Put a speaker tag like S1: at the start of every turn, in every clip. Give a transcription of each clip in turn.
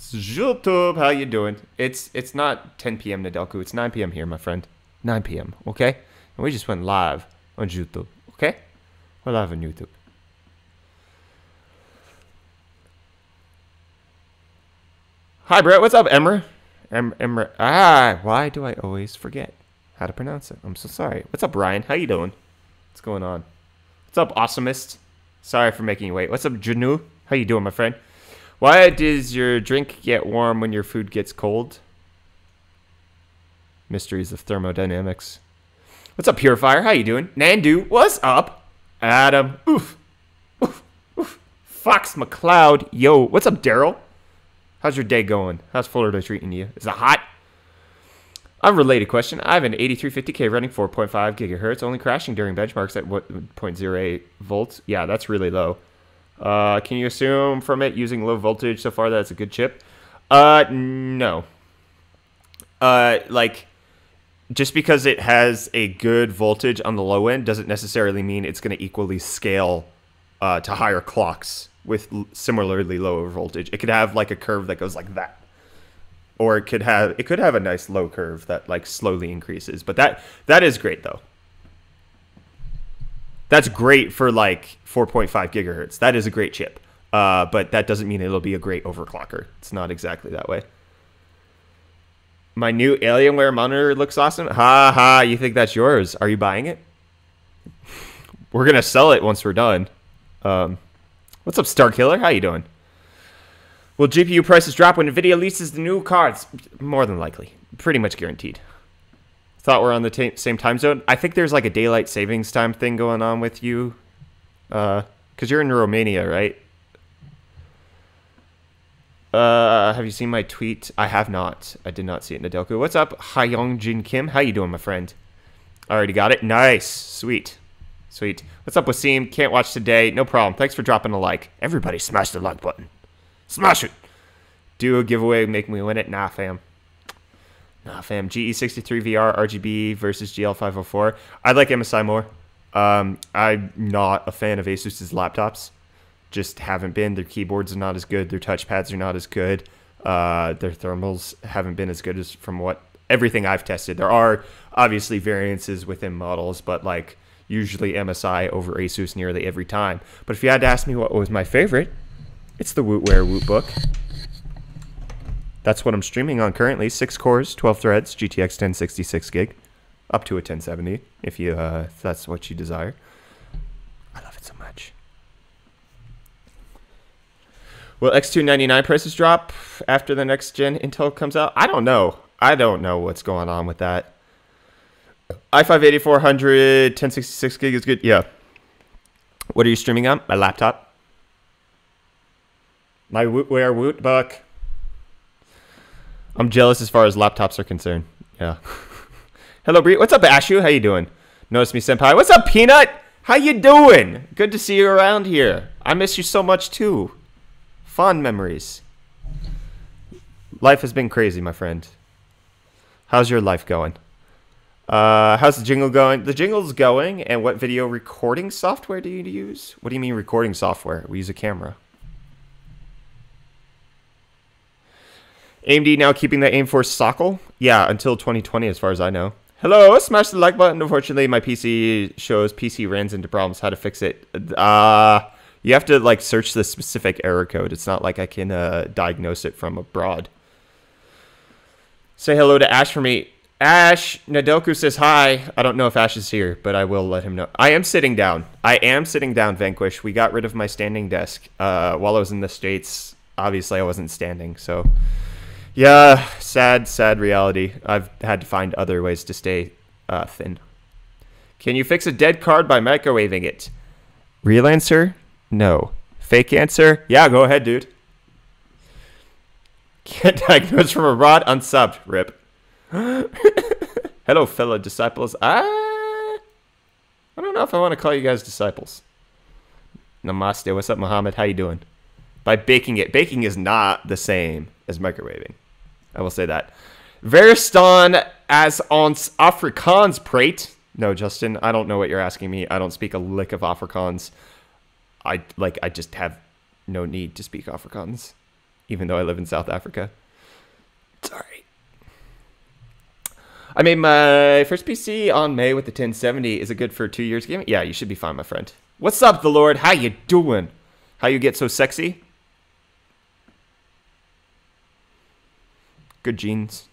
S1: YouTube, how you doing? It's not 10 p.m. Nadelku. It's 9 p.m. here, my friend. 9 p.m. Okay? And we just went live on YouTube. Okay? We're live on YouTube. Hi, Brett. What's up, Emmer? Emmer. Why do I always forget how to pronounce it? I'm so sorry. What's up, Ryan? How you doing? What's going on? What's up, Awesomist? Sorry for making you wait. What's up, Janu? How you doing, my friend? Why does your drink get warm when your food gets cold? Mysteries of thermodynamics. What's up, Purifier? How you doing? Nandu, what's up? Adam, oof. Oof, oof. Fox McCloud, yo. What's up, Daryl? How's your day going? How's Florida treating you? Is it hot? Unrelated question. I have an 8350K running 4.5 gigahertz, only crashing during benchmarks at what 0.08 volts. Yeah, that's really low. Can you assume from it using low voltage so far that it's a good chip? No. Like, just because it has a good voltage on the low end doesn't necessarily mean it's going to equally scale to higher clocks with similarly lower voltage. It could have like a curve that goes like that. Or it could have a nice low curve that like slowly increases. But that is great though. That's great for like 4.5 gigahertz. That is a great chip. But that doesn't mean it'll be a great overclocker. It's not exactly that way. My new Alienware monitor looks awesome. Ha ha, you think that's yours? Are you buying it? We're going to sell it once we're done. What's up, Starkiller? How you doing? Will GPU prices drop when NVIDIA releases the new cards? More than likely. Pretty much guaranteed. Thought we're on the same time zone. I think there's like a daylight savings time thing going on with you. Because you're in Romania, right? Have you seen my tweet? I have not. I did not see it, Nadelku. What's up, Hyung Jin Kim? How you doing, my friend? Already got it? Nice. Sweet. Sweet. What's up, Wasim? Can't watch today. No problem. Thanks for dropping a like. Everybody smash the like button. Smash it. Do a giveaway, make me win it. Nah, fam. Nah, fam. GE63 VR RGB versus GL504. I like MSI more. I'm not a fan of Asus's laptops. Just haven't been. Their keyboards are not as good. Their touchpads are not as good. Their thermals haven't been as good as from everything I've tested. There are obviously variances within models, but like usually MSI over Asus nearly every time. But if you had to ask me what was my favorite, it's the Wootware Wootbook. That's what I'm streaming on currently. 6 cores, 12 threads, GTX 1066 gig, up to a 1070 if that's what you desire. I love it so much. Will X299 prices drop after the next gen Intel comes out? I don't know. I don't know what's going on with that. i5 8400, 1066 gig is good. Yeah. What are you streaming on? My laptop. My Wootware Wootbook. I'm jealous as far as laptops are concerned. Yeah. Hello, Bree. What's up, Ashu? How you doing? Notice me, Senpai. What's up, Peanut? How you doing? Good to see you around here. I miss you so much, too. Fond memories. Life has been crazy, my friend. How's your life going? How's the jingle going? The jingle's going. And what video recording software do you use? What do you mean recording software? We use a camera. AMD now keeping the aim for sockle? Yeah, until 2020 as far as I know. Hello, smash the like button. Unfortunately, my PC shows PC runs into problems. How to fix it? You have to like search the specific error code. It's not like I can diagnose it from abroad. Say hello to Ash for me. Ash, Nadelku says hi. I don't know if Ash is here, but I will let him know. I am sitting down. I am sitting down, Vanquish. We got rid of my standing desk while I was in the States. Obviously, I wasn't standing, so... Yeah, sad reality. I've had to find other ways to stay thin. Can you fix a dead card by microwaving it? Real answer? No. Fake answer? Yeah, go ahead, dude. Can't diagnose from abroad? Unsubbed. Rip. Hello, fellow disciples. I don't know if I want to call you guys disciples. Namaste. What's up, Muhammad? How you doing? By baking it. Baking is not the same as microwaving. I will say that. Verstaan as ons Afrikaans prate. No, Justin, I don't know what you're asking me. I don't speak a lick of Afrikaans. I just have no need to speak Afrikaans. even though I live in South Africa. Sorry. I made my first PC on May with the 1070. Is it good for 2 years gaming? Yeah, you should be fine, my friend. What's up, the Lord? How you doing? How you get so sexy? Good genes.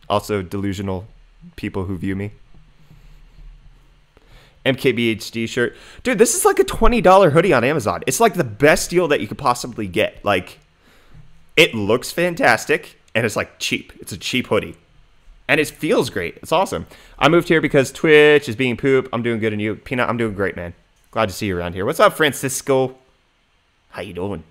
S1: Also delusional people who view me. MKBHD shirt. Dude, this is like a $20 hoodie on Amazon. It's like the best deal that you could possibly get. Like, it looks fantastic, and it's like cheap. It's a cheap hoodie. And it feels great. It's awesome. I moved here because Twitch is being poop. I'm doing good, and you? Peanut, I'm doing great, man. Glad to see you around here. What's up, Francisco? How you doing?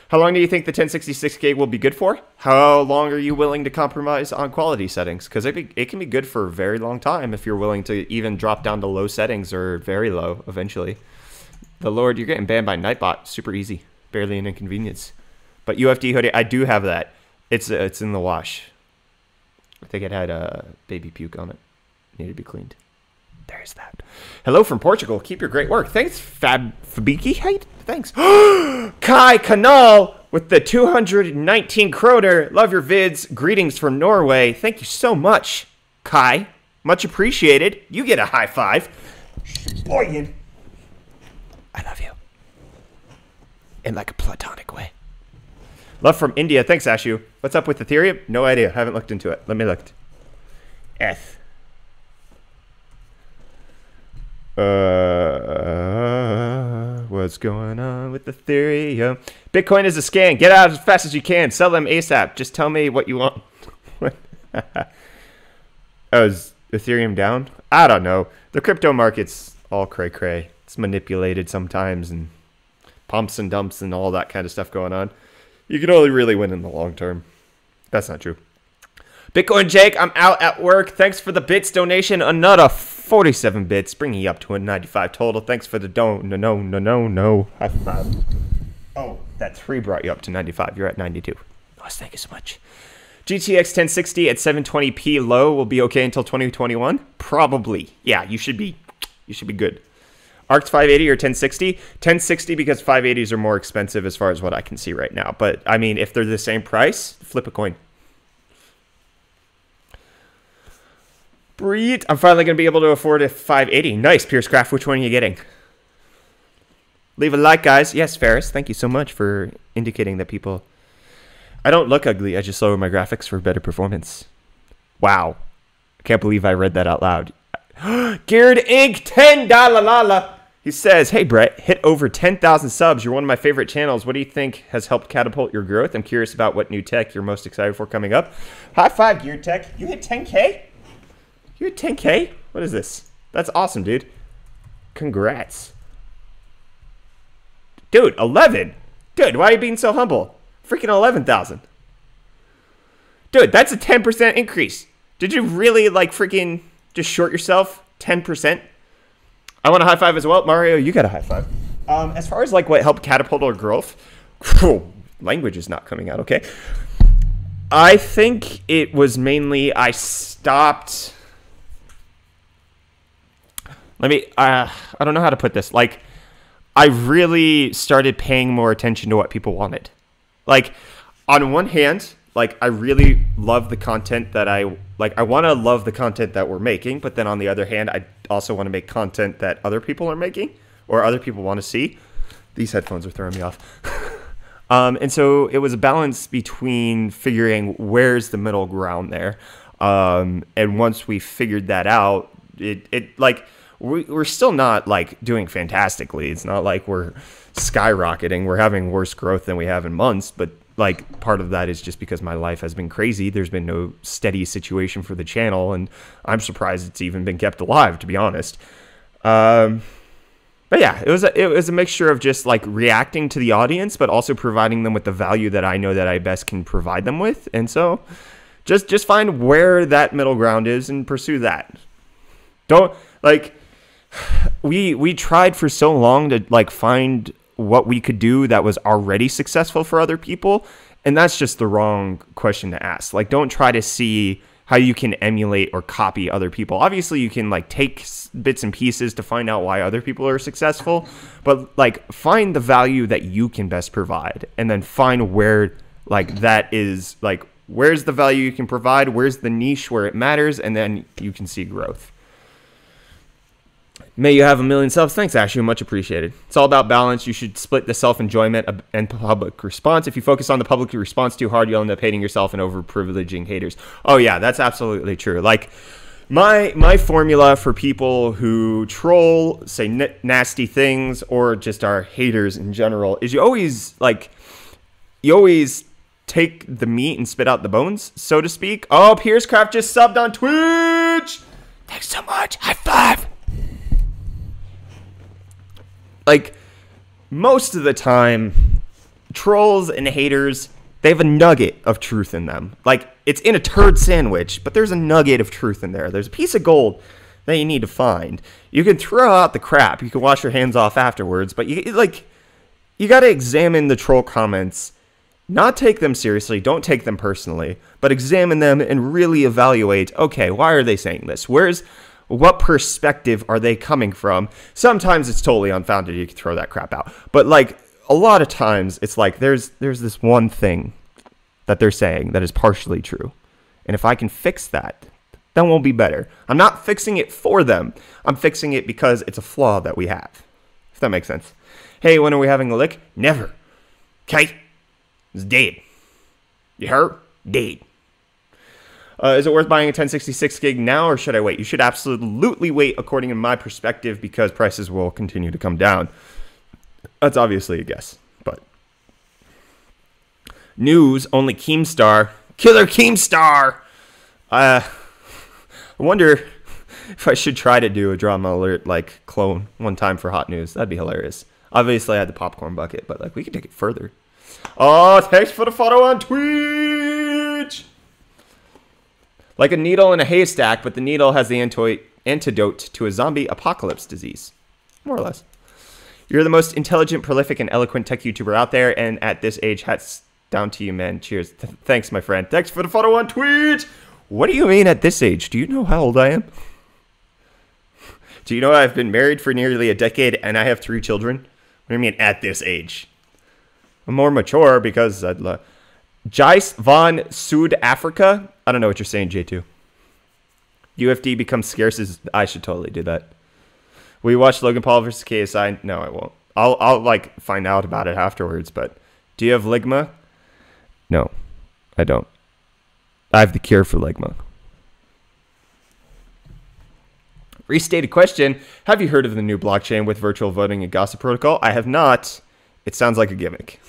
S1: How long do you think the 1066K will be good for? How long are you willing to compromise on quality settings? Because it can be good for a very long time if you're willing to even drop down to low settings or very low eventually. The Lord, you're getting banned by Nightbot. Super easy. Barely an inconvenience. But UFD hoodie, I do have that. It's in the wash. I think it had baby puke on it. Needed to be cleaned. There's that. Hello from Portugal. Keep your great work. Thanks, Fabiki. Hey, thanks. Kai Kanal with the 219 kroner. Love your vids. Greetings from Norway. Thank you so much, Kai. Much appreciated. You get a high five. Boyin. I love you. In like a platonic way. Love from India. Thanks, Ashu. What's up with Ethereum? No idea. Haven't looked into it. Let me look. What's going on with Ethereum? Bitcoin is a scam. Get out as fast as you can. Sell them ASAP. Just tell me what you want. Oh, is Ethereum down? I don't know. The crypto market's all cray-cray. It's manipulated sometimes and pumps and dumps and all that kind of stuff going on. You can only really win in the long term. That's not true. Bitcoin Jake, I'm out at work. Thanks for the bits donation. Another 47 bits, bringing you up to a 95 total. Thanks for the no. High five. Oh, that 3 brought you up to 95. You're at 92. Nice, thank you so much. GTX 1060 at 720p low will be okay until 2021? Probably. Yeah, you should be good. ARX 580 or 1060? 1060 because 580s are more expensive as far as what I can see right now. But, I mean, if they're the same price, flip a coin. Breed. I'm finally going to be able to afford a 580. Nice, Piercecraft. Which one are you getting? Leave a like, guys. Yes, Ferris. Thank you so much for indicating that people... I don't look ugly. I just lower my graphics for better performance. Wow. I can't believe I read that out loud. Geared Inc. $10. He says, hey, Brett, hit over 10,000 subs. You're one of my favorite channels. What do you think has helped catapult your growth? I'm curious about what new tech you're most excited for coming up. High five, Geared Tech. You hit 10K? You hit 10K? What is this? That's awesome, dude. Congrats. Dude, 11. Dude, why are you being so humble? Freaking 11,000. Dude, that's a 10% increase. Did you really, like, freaking just short yourself 10%? I want a high five as well. Mario, you got a high five. As far as, like, what helped catapult our growth, language is not coming out, okay? I think it was mainly I stopped... I don't know how to put this. Like, I really started paying more attention to what people wanted. Like, on one hand, like, I really love the content that I want to love the content that we're making. But then on the other hand, I also want to make content that other people are making or other people want to see. These headphones are throwing me off. And so it was a balance between figuring where's the middle ground there. And once we figured that out, it like... We're still not, like, doing fantastically. It's not like we're skyrocketing. We're having worse growth than we have in months. But, like, part of that is just because my life has been crazy. There's been no steady situation for the channel. And I'm surprised it's even been kept alive, to be honest. But, yeah, it was a mixture of just, like, reacting to the audience, but also providing them with the value that I know that I best can provide them with. And so just find where that middle ground is and pursue that. Don't, like... We tried for so long to, like, find what we could do that was already successful for other people, and that's just the wrong question to ask. Like, don't try to see how you can emulate or copy other people. Obviously, you can like take bits and pieces to find out why other people are successful, but like find the value that you can best provide, and then find where like that is, like where's the value you can provide, where's the niche where it matters, and then you can see growth. May you have 1 million subs. Thanks, Ashu. Much appreciated. It's all about balance. You should split the self-enjoyment and public response. If you focus on the public response too hard, you'll end up hating yourself and over-privileging haters. Oh, yeah, that's absolutely true. Like, my formula for people who troll, say nasty things, or just are haters in general is you always take the meat and spit out the bones, so to speak. Oh, Piercecraft just subbed on Twitch. Thanks so much. High five. Like, most of the time, trolls and haters, they have a nugget of truth in them. Like, it's in a turd sandwich, but there's a nugget of truth in there. There's a piece of gold that you need to find. You can throw out the crap. You can wash your hands off afterwards, but you got to examine the troll comments. Not take them seriously, don't take them personally, but examine them and really evaluate, okay, why are they saying this? What perspective are they coming from? Sometimes it's totally unfounded, you can throw that crap out. But like a lot of times it's like there's this one thing that they're saying that is partially true. And if I can fix that, then we'll be better. I'm not fixing it for them. I'm fixing it because it's a flaw that we have. If that makes sense. Hey, when are we having a lick? Never. Okay? It's dead. You heard? Dead. Is it worth buying a 1066 gig now, or should I wait? You should absolutely wait, according to my perspective, because prices will continue to come down. That's obviously a guess, but news only Keemstar, killer Keemstar. I wonder if I should try to do a drama alert like clone one time for hot news. That'd be hilarious. Obviously, I had the popcorn bucket, but like we could take it further. Oh, thanks for the follow on Twitch. Like a needle in a haystack, but the needle has the antidote to a zombie apocalypse disease. More or less. You're the most intelligent, prolific, and eloquent tech YouTuber out there, and at this age, hats down to you, man. Cheers. Thanks, my friend. Thanks for the follow on Twitch. What do you mean at this age? Do you know how old I am? Do you know I've been married for nearly a decade, and I have 3 children? What do you mean at this age? I'm more mature because I'd Jais von Sud Africa. I don't know what you're saying, J2. UFD becomes scarce as I should totally do that. Will you watch Logan Paul versus KSI? No, I won't. I'll like find out about it afterwards, but do you have Ligma? No, I don't. I have the cure for Ligma. Restated question. Have you heard of the new blockchain with virtual voting and gossip protocol? I have not. It sounds like a gimmick.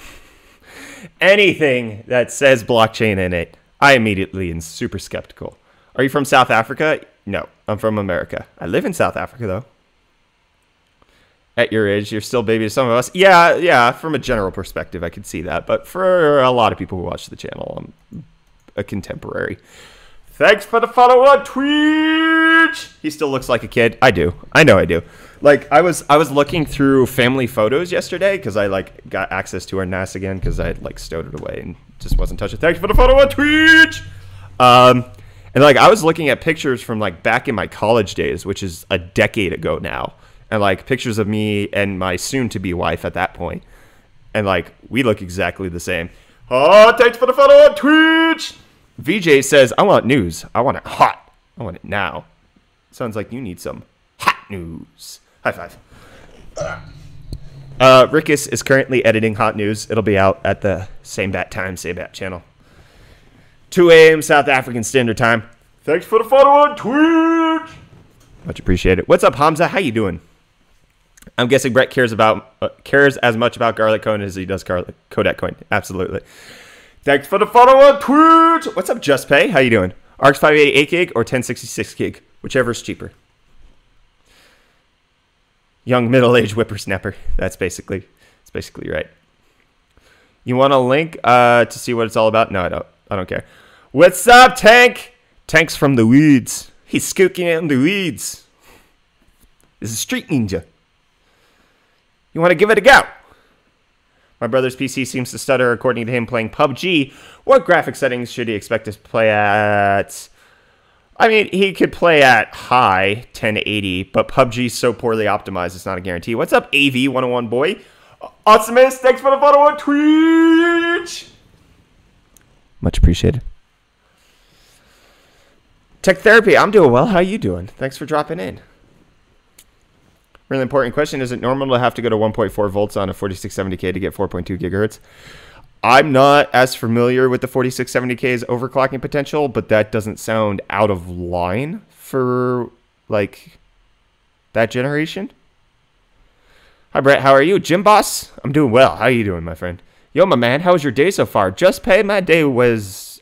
S1: Anything that says blockchain in it, I immediately am super skeptical. Are you from South Africa? No, I'm from America. I live in South Africa, though. At your age, you're still baby to some of us. Yeah, from a general perspective, I could see that. But for a lot of people who watch the channel, I'm a contemporary. Thanks for the follow on Twitch. He still looks like a kid. I do. I know I do. Like I was looking through family photos yesterday because I like got access to our NAS again because I had like stowed it away and just wasn't touching. Thanks for the follow on Twitch. And like I was looking at pictures from like back in my college days, which is a decade ago now, and like pictures of me and my soon-to-be wife at that point, and like we look exactly the same. Oh, thanks for the follow on Twitch. VJ says, I want news. I want it hot. I want it now. Sounds like you need some hot news. High five. Rickus is currently editing hot news. It'll be out at the same bat time, same bat channel. 2 a.m. South African Standard Time. Thanks for the follow on Twitch. Much appreciated. What's up, Hamza? How you doing? I'm guessing Brett cares as much about Garlic Coin as he does Kodak Coin. Absolutely. Thanks for the follow on Twitch. What's up, Just Pay? How you doing? ARX 588 gig or 1066 gig? Whichever is cheaper. Young middle-aged whippersnapper. That's basically right. You want a link to see what it's all about? No, I don't. I don't care. What's up, Tank? Tank's from the weeds. He's skooking in the weeds. This is Street Ninja. You want to give it a go? My brother's PC seems to stutter according to him playing PUBG. What graphic settings should he expect to play at? I mean, he could play at high 1080, but PUBG's so poorly optimized, it's not a guarantee. What's up, AV101 boy? Awesomest, thanks for the follow on Twitch. Much appreciated. Tech Therapy, I'm doing well. How you doing? Thanks for dropping in. Really important question. Is it normal to have to go to 1.4 volts on a 4670K to get 4.2 gigahertz? I'm not as familiar with the 4670K's overclocking potential, but that doesn't sound out of line for, like, that generation. Hi, Brett. How are you? Jim Boss? I'm doing well. How are you doing, my friend? Yo, my man. How was your day so far? Just Pay, my day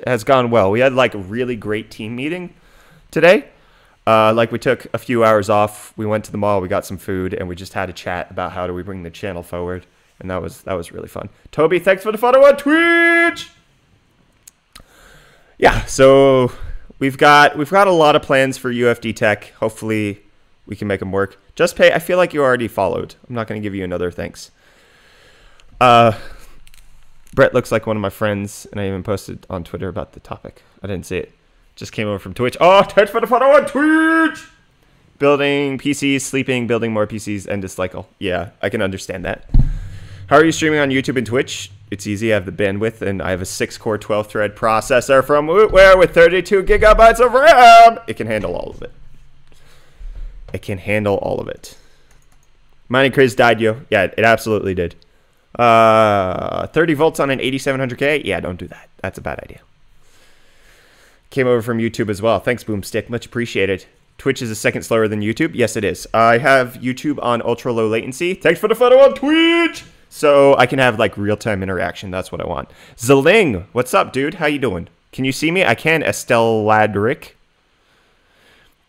S1: has gone well. We had, like, a really great team meeting today. Like, we took a few hours off. We went to the mall. We got some food, and we just had a chat about how do we bring the channel forward. And that was really fun. Toby, thanks for the follow on Twitch. Yeah, so we've got a lot of plans for UFD Tech. Hopefully we can make them work. Just Pay, I feel like you already followed. I'm not going to give you another thanks. Brett looks like one of my friends, and I even posted on Twitter about the topic. I didn't see it. Just came over from Twitch. Oh, thanks for the follow on Twitch. Building PCs, sleeping, building more PCs, endless cycle. Yeah, I can understand that. How are you streaming on YouTube and Twitch? It's easy. I have the bandwidth, and I have a 6-core, 12-thread processor from Wootware with 32 gigabytes of RAM. It can handle all of it. It can handle all of it. Mining Craze died, yo. Yeah, it absolutely did. 30 volts on an 8700K? Yeah, don't do that. That's a bad idea. Came over from YouTube as well. Thanks, Boomstick. Much appreciated. Twitch is a second slower than YouTube? Yes, it is. I have YouTube on ultra low latency. Thanks for the photo on Twitch! So I can have, like, real-time interaction. That's what I want. Zaling, what's up, dude? How you doing? Can you see me? I can, Estelle Ladrick.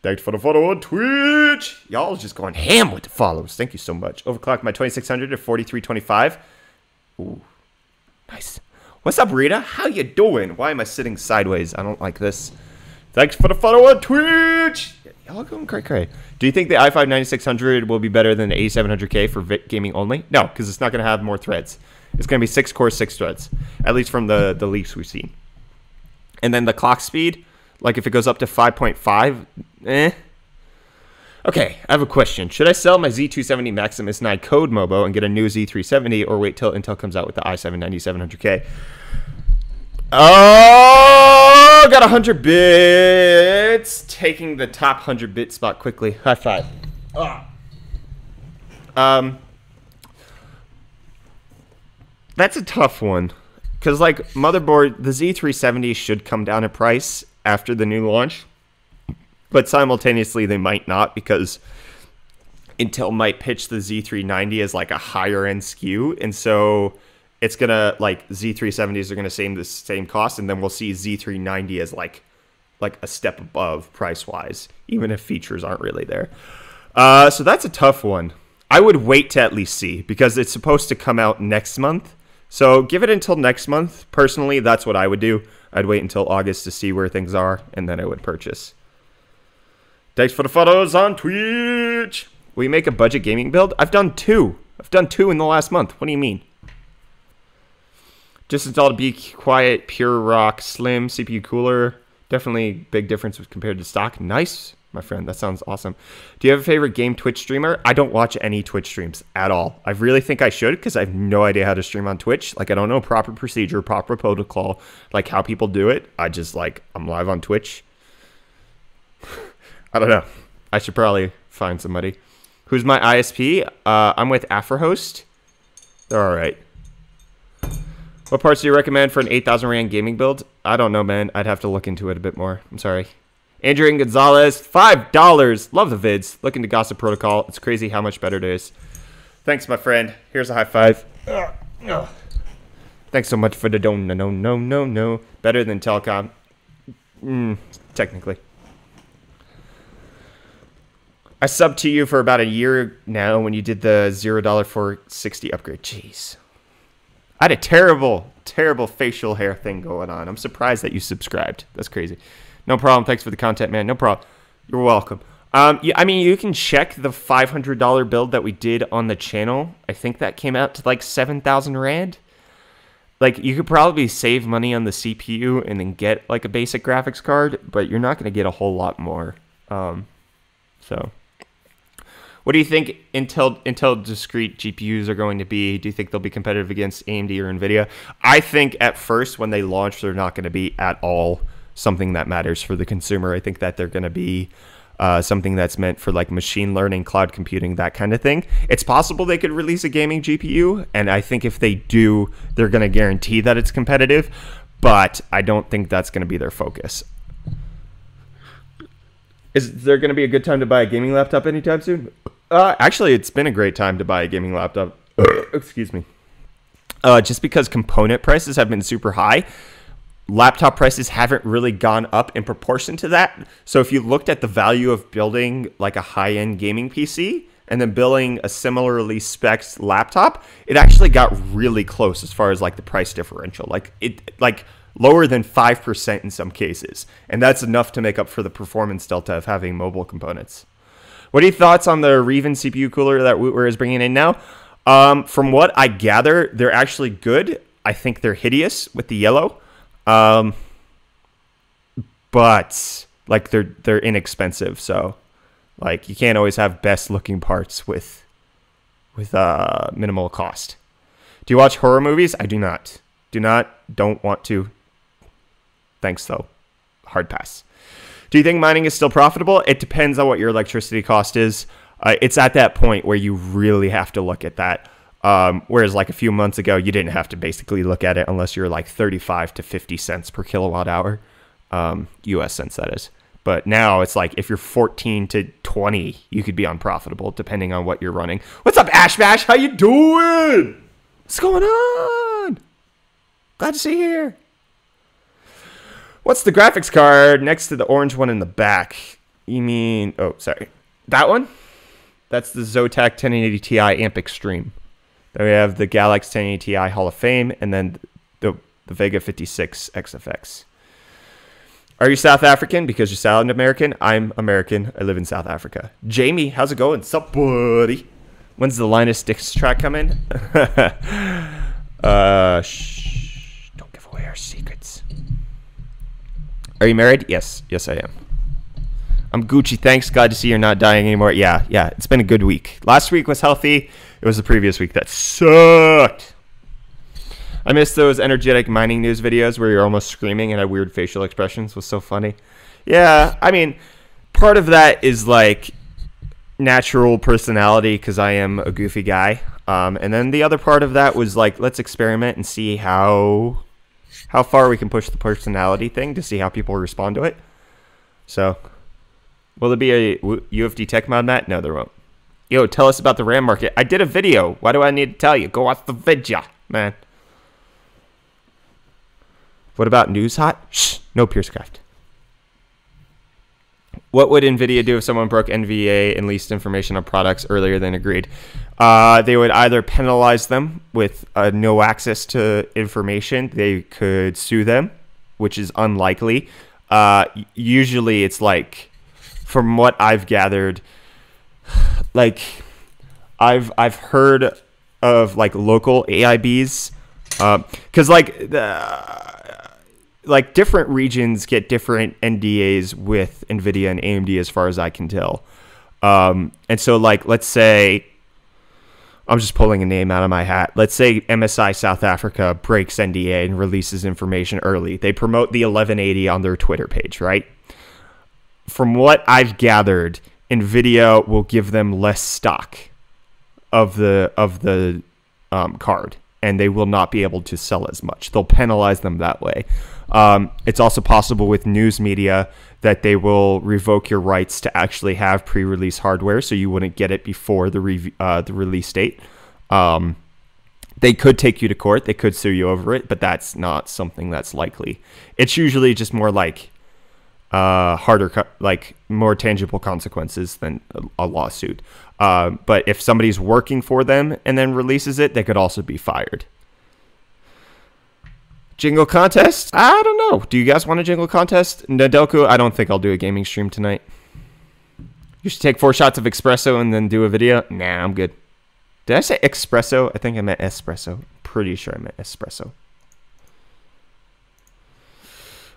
S1: Thanks for the photo on Twitch! Y'all just going ham with the follows. Thank you so much. Overclocked my 2600 to 4325. Ooh, nice. What's up, Rita? How you doing? Why am I sitting sideways? I don't like this. Thanks for the follow on Twitch! Y'all going cray-cray. Do you think the i5 9600 will be better than the 8700K for gaming only? No, because it's not going to have more threads. It's going to be 6 cores, 6 threads, at least from the leaks we've seen. And then the clock speed, like if it goes up to 5.5, Okay, I have a question. Should I sell my Z270 Maximus 9 Code Mobo and get a new Z370, or wait till Intel comes out with the i7 9700K? Oh, got 100 bits. Taking the top 100 bit spot quickly. High five. That's a tough one. Because, like, motherboard, the Z370 should come down in price after the new launch. But simultaneously, they might not, because Intel might pitch the Z390 as, like, a higher-end SKU. And so it's going to, like, Z370s are going to stay the same cost, and then we'll see Z390 as, like a step above price-wise, even if features aren't really there. So that's a tough one. I would wait to at least see, because it's supposed to come out next month. So give it until next month. Personally, that's what I would do. I'd wait until August to see where things are, and then I would purchase. Thanks for the photos on Twitch. Will you make a budget gaming build? I've done 2. I've done 2 in the last month. What do you mean? Just installed Be Quiet Pure Rock Slim CPU cooler. Definitely big difference compared to stock. Nice, my friend. That sounds awesome. Do you have a favorite game Twitch streamer? I don't watch any Twitch streams at all. I really think I should, because I have no idea how to stream on Twitch. Like, I don't know proper procedure, proper protocol, like how people do it. I just, like, I'm live on Twitch. I don't know. I should probably find somebody. Who's my ISP? I'm with AfroHost. They're all right. What parts do you recommend for an 8,000 Rand gaming build? I don't know, man. I'd have to look into it a bit more. I'm sorry. Andrew Gonzalez, $5. Love the vids. Look into Gossip Protocol. It's crazy how much better it is. Thanks, my friend. Here's a high five. Thanks so much for the no. Better than Telecom. Technically. I subbed to you for about a year now when you did the $0 for 60 upgrade. Jeez. I had a terrible facial hair thing going on. I'm surprised that you subscribed. That's crazy. No problem. Thanks for the content, man. No problem. You're welcome. Yeah, I mean, you can check the $500 build that we did on the channel. I think that came out to like 7,000 Rand. like, you could probably save money on the CPU and then get like a basic graphics card, but you're not going to get a whole lot more. So what do you think Intel discrete GPUs are going to be? Do you think they'll be competitive against AMD or NVIDIA? I think at first when they launch, they're not going to be at all something that matters for the consumer. I think that they're going to be something that's meant for like machine learning, cloud computing, that kind of thing. It's possible they could release a gaming GPU, and I think if they do, they're going to guarantee that it's competitive, but I don't think that's going to be their focus. Is there going to be a good time to buy a gaming laptop anytime soon? Actually, it's been a great time to buy a gaming laptop. Excuse me. Just because component prices have been super high, laptop prices haven't really gone up in proportion to that. So if you looked at the value of building like a high-end gaming PC and then building a similarly spec'd laptop, it actually got really close as far as like the price differential. Like lower than 5% in some cases. And that's enough to make up for the performance delta of having mobile components. What are your thoughts on the Riven CPU cooler that Wootware is bringing in now? From what I gather, they're actually good. I think they're hideous with the yellow. But like they're inexpensive, so like you can't always have best looking parts with minimal cost. Do you watch horror movies? I do not. Don't want to. Thanks though. Hard pass. Do you think mining is still profitable? It depends on what your electricity cost is. It's at that point where you really have to look at that. Whereas like a few months ago, you didn't have to basically look at it unless you're like 35 to 50 cents per kilowatt hour. US cents, that is. But now it's like if you're 14 to 20, you could be unprofitable depending on what you're running. What's up, Ash Bash? How you doing? What's going on? Glad to see you here. What's the graphics card next to the orange one in the back? You mean, oh, sorry. That one? That's the Zotac 1080 Ti Amp Extreme. Then we have the Galax 1080 Ti Hall of Fame, and then the Vega 56 XFX. Are you South African? Because you're South American. I'm American. I live in South Africa. Jamie, how's it going? Sup, buddy? When's the Linus Dix track coming? Shh. Don't give away our secrets. Are you married? Yes. Yes, I am. I'm Gucci. Thanks. Glad to see you're not dying anymore. Yeah. It's been a good week. Last week was healthy. It was the previous week that sucked. I miss those energetic mining news videos where you're almost screaming and had weird facial expressions. It was so funny. Yeah, I mean, part of that is like natural personality because I am a goofy guy. And then the other part of that was like, let's experiment and see how far we can push the personality thing to see how people respond to it. So, will there be a UFD tech mod, Matt? No, there won't. Yo, tell us about the RAM market. I did a video. Why do I need to tell you? Go watch the video, man. What about News Hot? Shh, no Piercecraft. What would NVIDIA do if someone broke NVA and leased information on products earlier than agreed? They would either penalize them with no access to information. They could sue them, which is unlikely. Usually it's like, from what I've gathered, like I've heard of like local AIBs, because like different regions get different NDAs with NVIDIA and AMD as far as I can tell. And so like, let's say, I'm just pulling a name out of my hat. Let's say MSI South Africa breaks NDA and releases information early. They promote the 1180 on their Twitter page, right? From what I've gathered, NVIDIA will give them less stock of the card, and they will not be able to sell as much. They'll penalize them that way. It's also possible with news media that they will revoke your rights to actually have pre-release hardware, so you wouldn't get it before the release date. They could take you to court. They could sue you over it, but that's not something that's likely. It's usually just more like more tangible consequences than a lawsuit. But if somebody's working for them and then releases it, they could also be fired. Jingle contest? I don't know. Do you guys want a jingle contest? Nadelku, I don't think I'll do a gaming stream tonight. You should take 4 shots of espresso and then do a video. Nah, I'm good. Did I say espresso? I think I meant espresso. Pretty sure I meant espresso.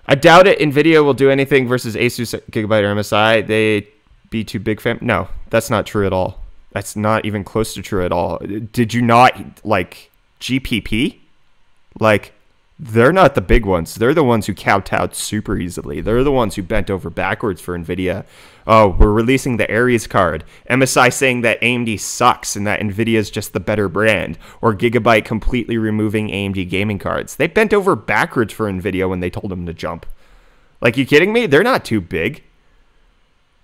S1: I doubt it. NVIDIA will do anything versus Asus, Gigabyte, or MSI. They be too big fam. No, that's not true at all. That's not even close to true at all. Did you not like GPP? Like, they're not the big ones. They're the ones who kowtowed super easily. They're the ones who bent over backwards for NVIDIA. Oh, we're releasing the Aries card. MSI saying that AMD sucks and that NVIDIA is just the better brand. Or Gigabyte completely removing AMD gaming cards. They bent over backwards for NVIDIA when they told them to jump. Like, you kidding me? They're not too big.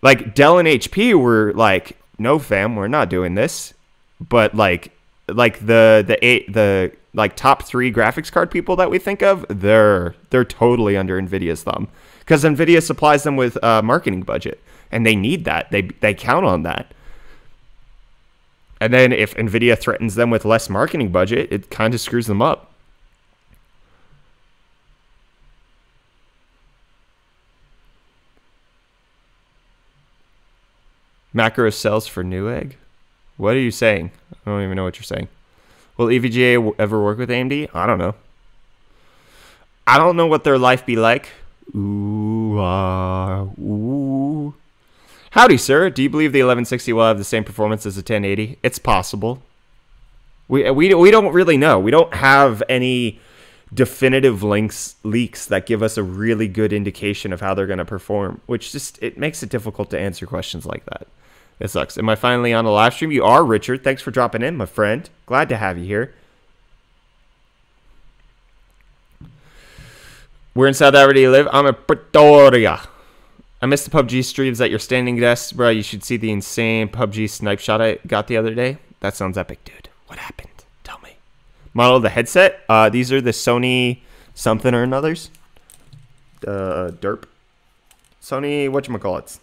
S1: Like, Dell and HP were like, no fam, we're not doing this. But like the like top 3 graphics card people that we think of, they're totally under NVIDIA's thumb, because NVIDIA supplies them with a marketing budget, and they need that. They count on that. And then if NVIDIA threatens them with less marketing budget, it kind of screws them up. Macro sells for Newegg? What are you saying? I don't even know what you're saying. Will EVGA ever work with AMD? I don't know. I don't know what their life be like. Ooh, ooh. Howdy, sir. Do you believe the 1160 will have the same performance as the 1080? It's possible. We don't really know. We don't have any definitive leaks that give us a really good indication of how they're going to perform, which just, it makes it difficult to answer questions like that. It sucks. Am I finally on a live stream? You are, Richard. Thanks for dropping in, my friend. Glad to have you here. Where in South Africa do you live? I'm in Pretoria. I missed the PUBG streams at your standing desk, bro. You should see the insane PUBG snipe shot I got the other day. That sounds epic, dude. What happened? Tell me. Model of the headset. These are the Sony something or another's. Derp. Sony, whatchamacallits?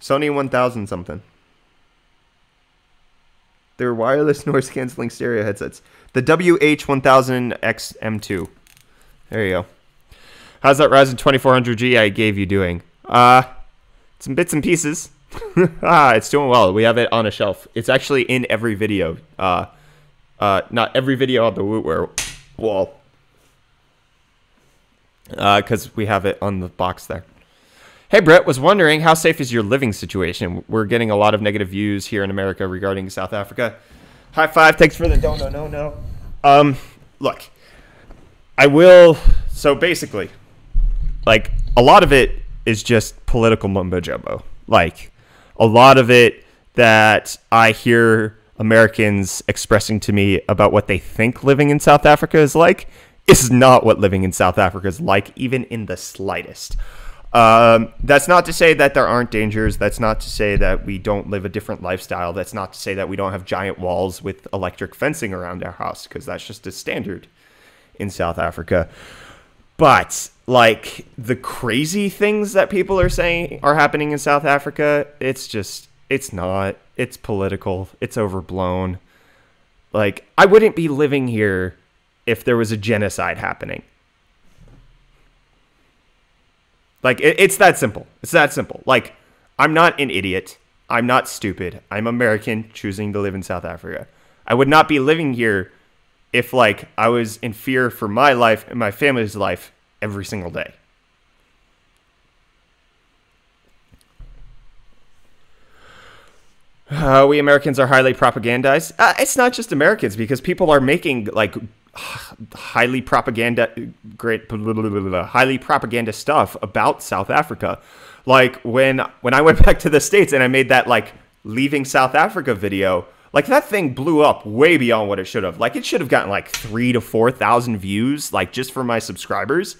S1: Sony 1000 something. They're wireless noise canceling stereo headsets. The WH1000XM2. There you go. How's that Ryzen 2400G I gave you doing? Some bits and pieces. It's doing well. We have it on a shelf. It's actually in every video. Not every video on the Wootware wall. Because we have it on the box there. Hey, Brett, was wondering, how safe is your living situation? We're getting a lot of negative views here in America regarding South Africa. High five. Thanks for the DONONONO. Look, I will. So basically, like, a lot of it is just political mumbo jumbo. Like, a lot of it that I hear Americans expressing to me about what they think living in South Africa is like is not what living in South Africa is like, even in the slightest. That's not to say that there aren't dangers. That's not to say that we don't live a different lifestyle. That's not to say that we don't have giant walls with electric fencing around our house, because that's just a standard in South Africa. But, like, the crazy things that people are saying are happening in South Africa, it's not. It's political. It's overblown. Like, I wouldn't be living here if there was a genocide happening. Like, it's that simple. It's that simple. Like, I'm not an idiot. I'm not stupid. I'm American choosing to live in South Africa. I would not be living here if, like, I was in fear for my life and my family's life every single day. We Americans are highly propagandized. It's not just Americans, because people are making, like, highly propaganda stuff about South Africa. Like, when I went back to the States and I made that, like, leaving South Africa video, like, that thing blew up way beyond what it should have. Like, it should have gotten like 3,000 to 4,000 views, like, just for my subscribers,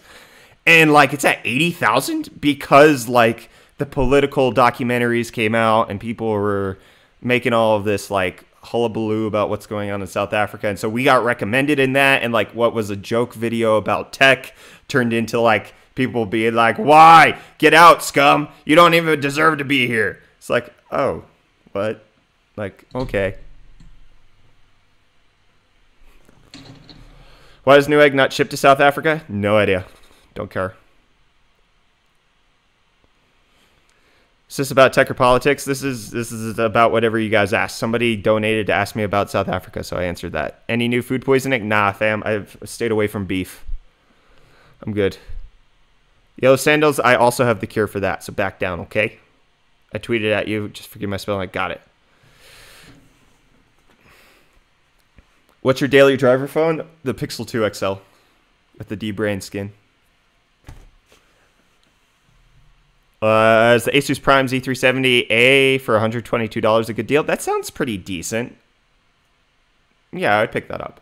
S1: and, like, it's at 80,000 because, like, the political documentaries came out and people were making all of this, like, hullabaloo about what's going on in South Africa. And so we got recommended in that, and, like, what was a joke video about tech turned into, like, people being like, why? Get out, scum. You don't even deserve to be here. It's like, oh, what? Like, okay. Why does Newegg not ship to South Africa? No idea. Don't care. Is this about tech or politics? This is about whatever you guys ask. Somebody donated to ask me about South Africa, so I answered that. Any new food poisoning? Nah, fam. I've stayed away from beef. I'm good. Yellow sandals, I also have the cure for that, so back down, okay? I tweeted at you. Just forgive my spelling. I got it. What's your daily driver phone? The Pixel 2 XL with the D-brand skin. Is the Asus Prime Z370A for $122 a good deal? That sounds pretty decent. Yeah, I'd pick that up.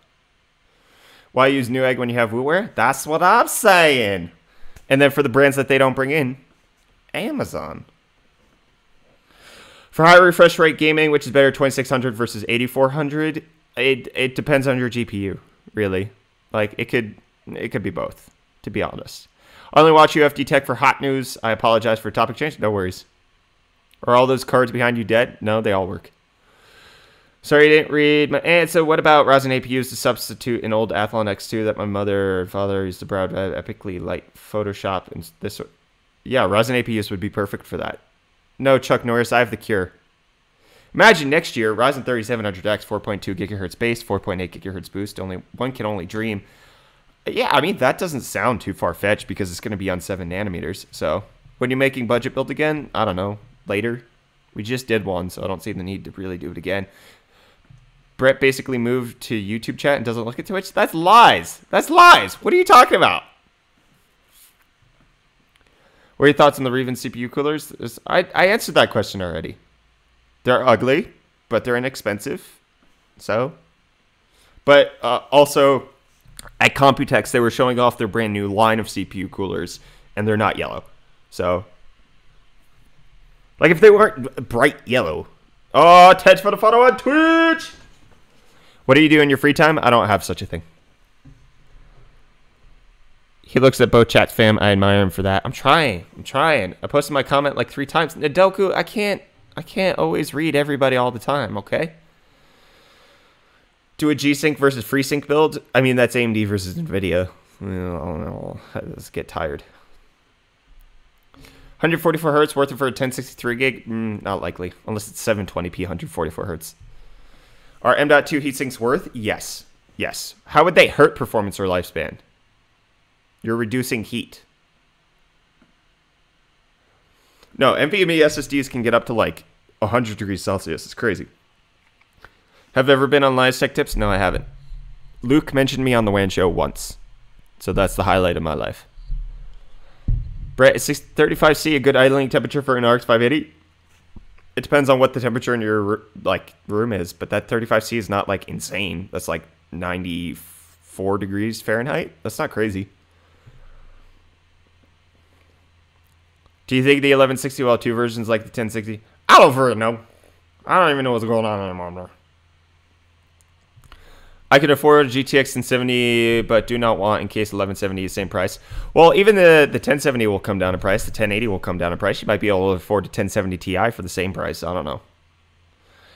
S1: Why use Newegg when you have WooWare? That's what I'm saying. And then for the brands that they don't bring in, Amazon. For high refresh rate gaming, which is better, 2600 versus 8400, it depends on your GPU, really. Like, it could be both, to be honest. I only watch UFD Tech for hot news. I apologize for topic change. No worries. Are all those cards behind you dead? No, they all work. Sorry, you didn't read my answer. What about Ryzen APUs to substitute an old Athlon X2 that my mother and father used to browse epically light Photoshop and this? Yeah, Ryzen APUs would be perfect for that. No, Chuck Norris, I have the cure. Imagine next year, Ryzen 3700X, 4.2 gigahertz base, 4.8 gigahertz boost. One can only dream. Yeah, I mean, that doesn't sound too far-fetched because it's going to be on 7 nanometers. So, when you're making budget build again, I don't know, later. We just did one, so I don't see the need to really do it again. Brett basically moved to YouTube chat and doesn't look at Twitch. That's lies. That's lies. What are you talking about? What are your thoughts on the Riven CPU coolers? I answered that question already. They're ugly, but they're inexpensive. So, but also at Computex, they were showing off their brand new line of CPU coolers, and they're not yellow. So, like if they weren't bright yellow. Oh, Ted for the photo on Twitch. What do you do in your free time? I don't have such a thing. He looks at both chats, fam. I admire him for that. I'm trying. I posted my comment like 3 times. Nadelku, I can't always read everybody all the time, okay? Do a G-Sync versus FreeSync build. I mean, that's AMD versus NVIDIA. I'll just get tired. 144 hertz worth it for a 1063 gig? Not likely, unless it's 720p 144 hertz. Are M.2 heatsinks worth? Yes. Yes. How would they hurt performance or lifespan? You're reducing heat. No, NVMe SSDs can get up to like 100 degrees Celsius. It's crazy. Have ever been on Live Tech Tips? No, I haven't. Luke mentioned me on the WAN show once. So that's the highlight of my life. Brett, is 635C a good idling temperature for an RX 580? It depends on what the temperature in your room is, but that 35C is not like insane. That's like 94 degrees Fahrenheit. That's not crazy. Do you think the 1160 will have 2 versions like the 1060? I don't really know. I don't even know what's going on anymore, bro. I could afford a GTX 1070, but do not want in case 1170 is the same price. Well, even the 1070 will come down in price. The 1080 will come down in price. You might be able to afford a 1070 Ti for the same price. I don't know.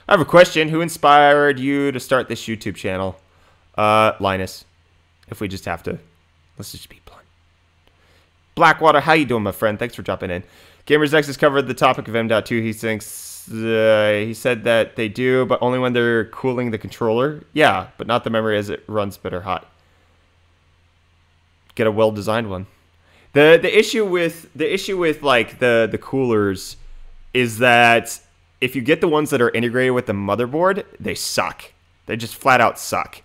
S1: I have a question. Who inspired you to start this YouTube channel? Linus. If we just have to. Let's just be blunt. Blackwater, how you doing, my friend? Thanks for dropping in. Gamers X has covered the topic of M.2 heatsinks. He said that they do, but only when they're cooling the controller. Yeah, but not the memory as it runs bitter hot. Get a well-designed one. The issue with like the coolers is that if you get the ones that are integrated with the motherboard, they suck. They just flat out suck.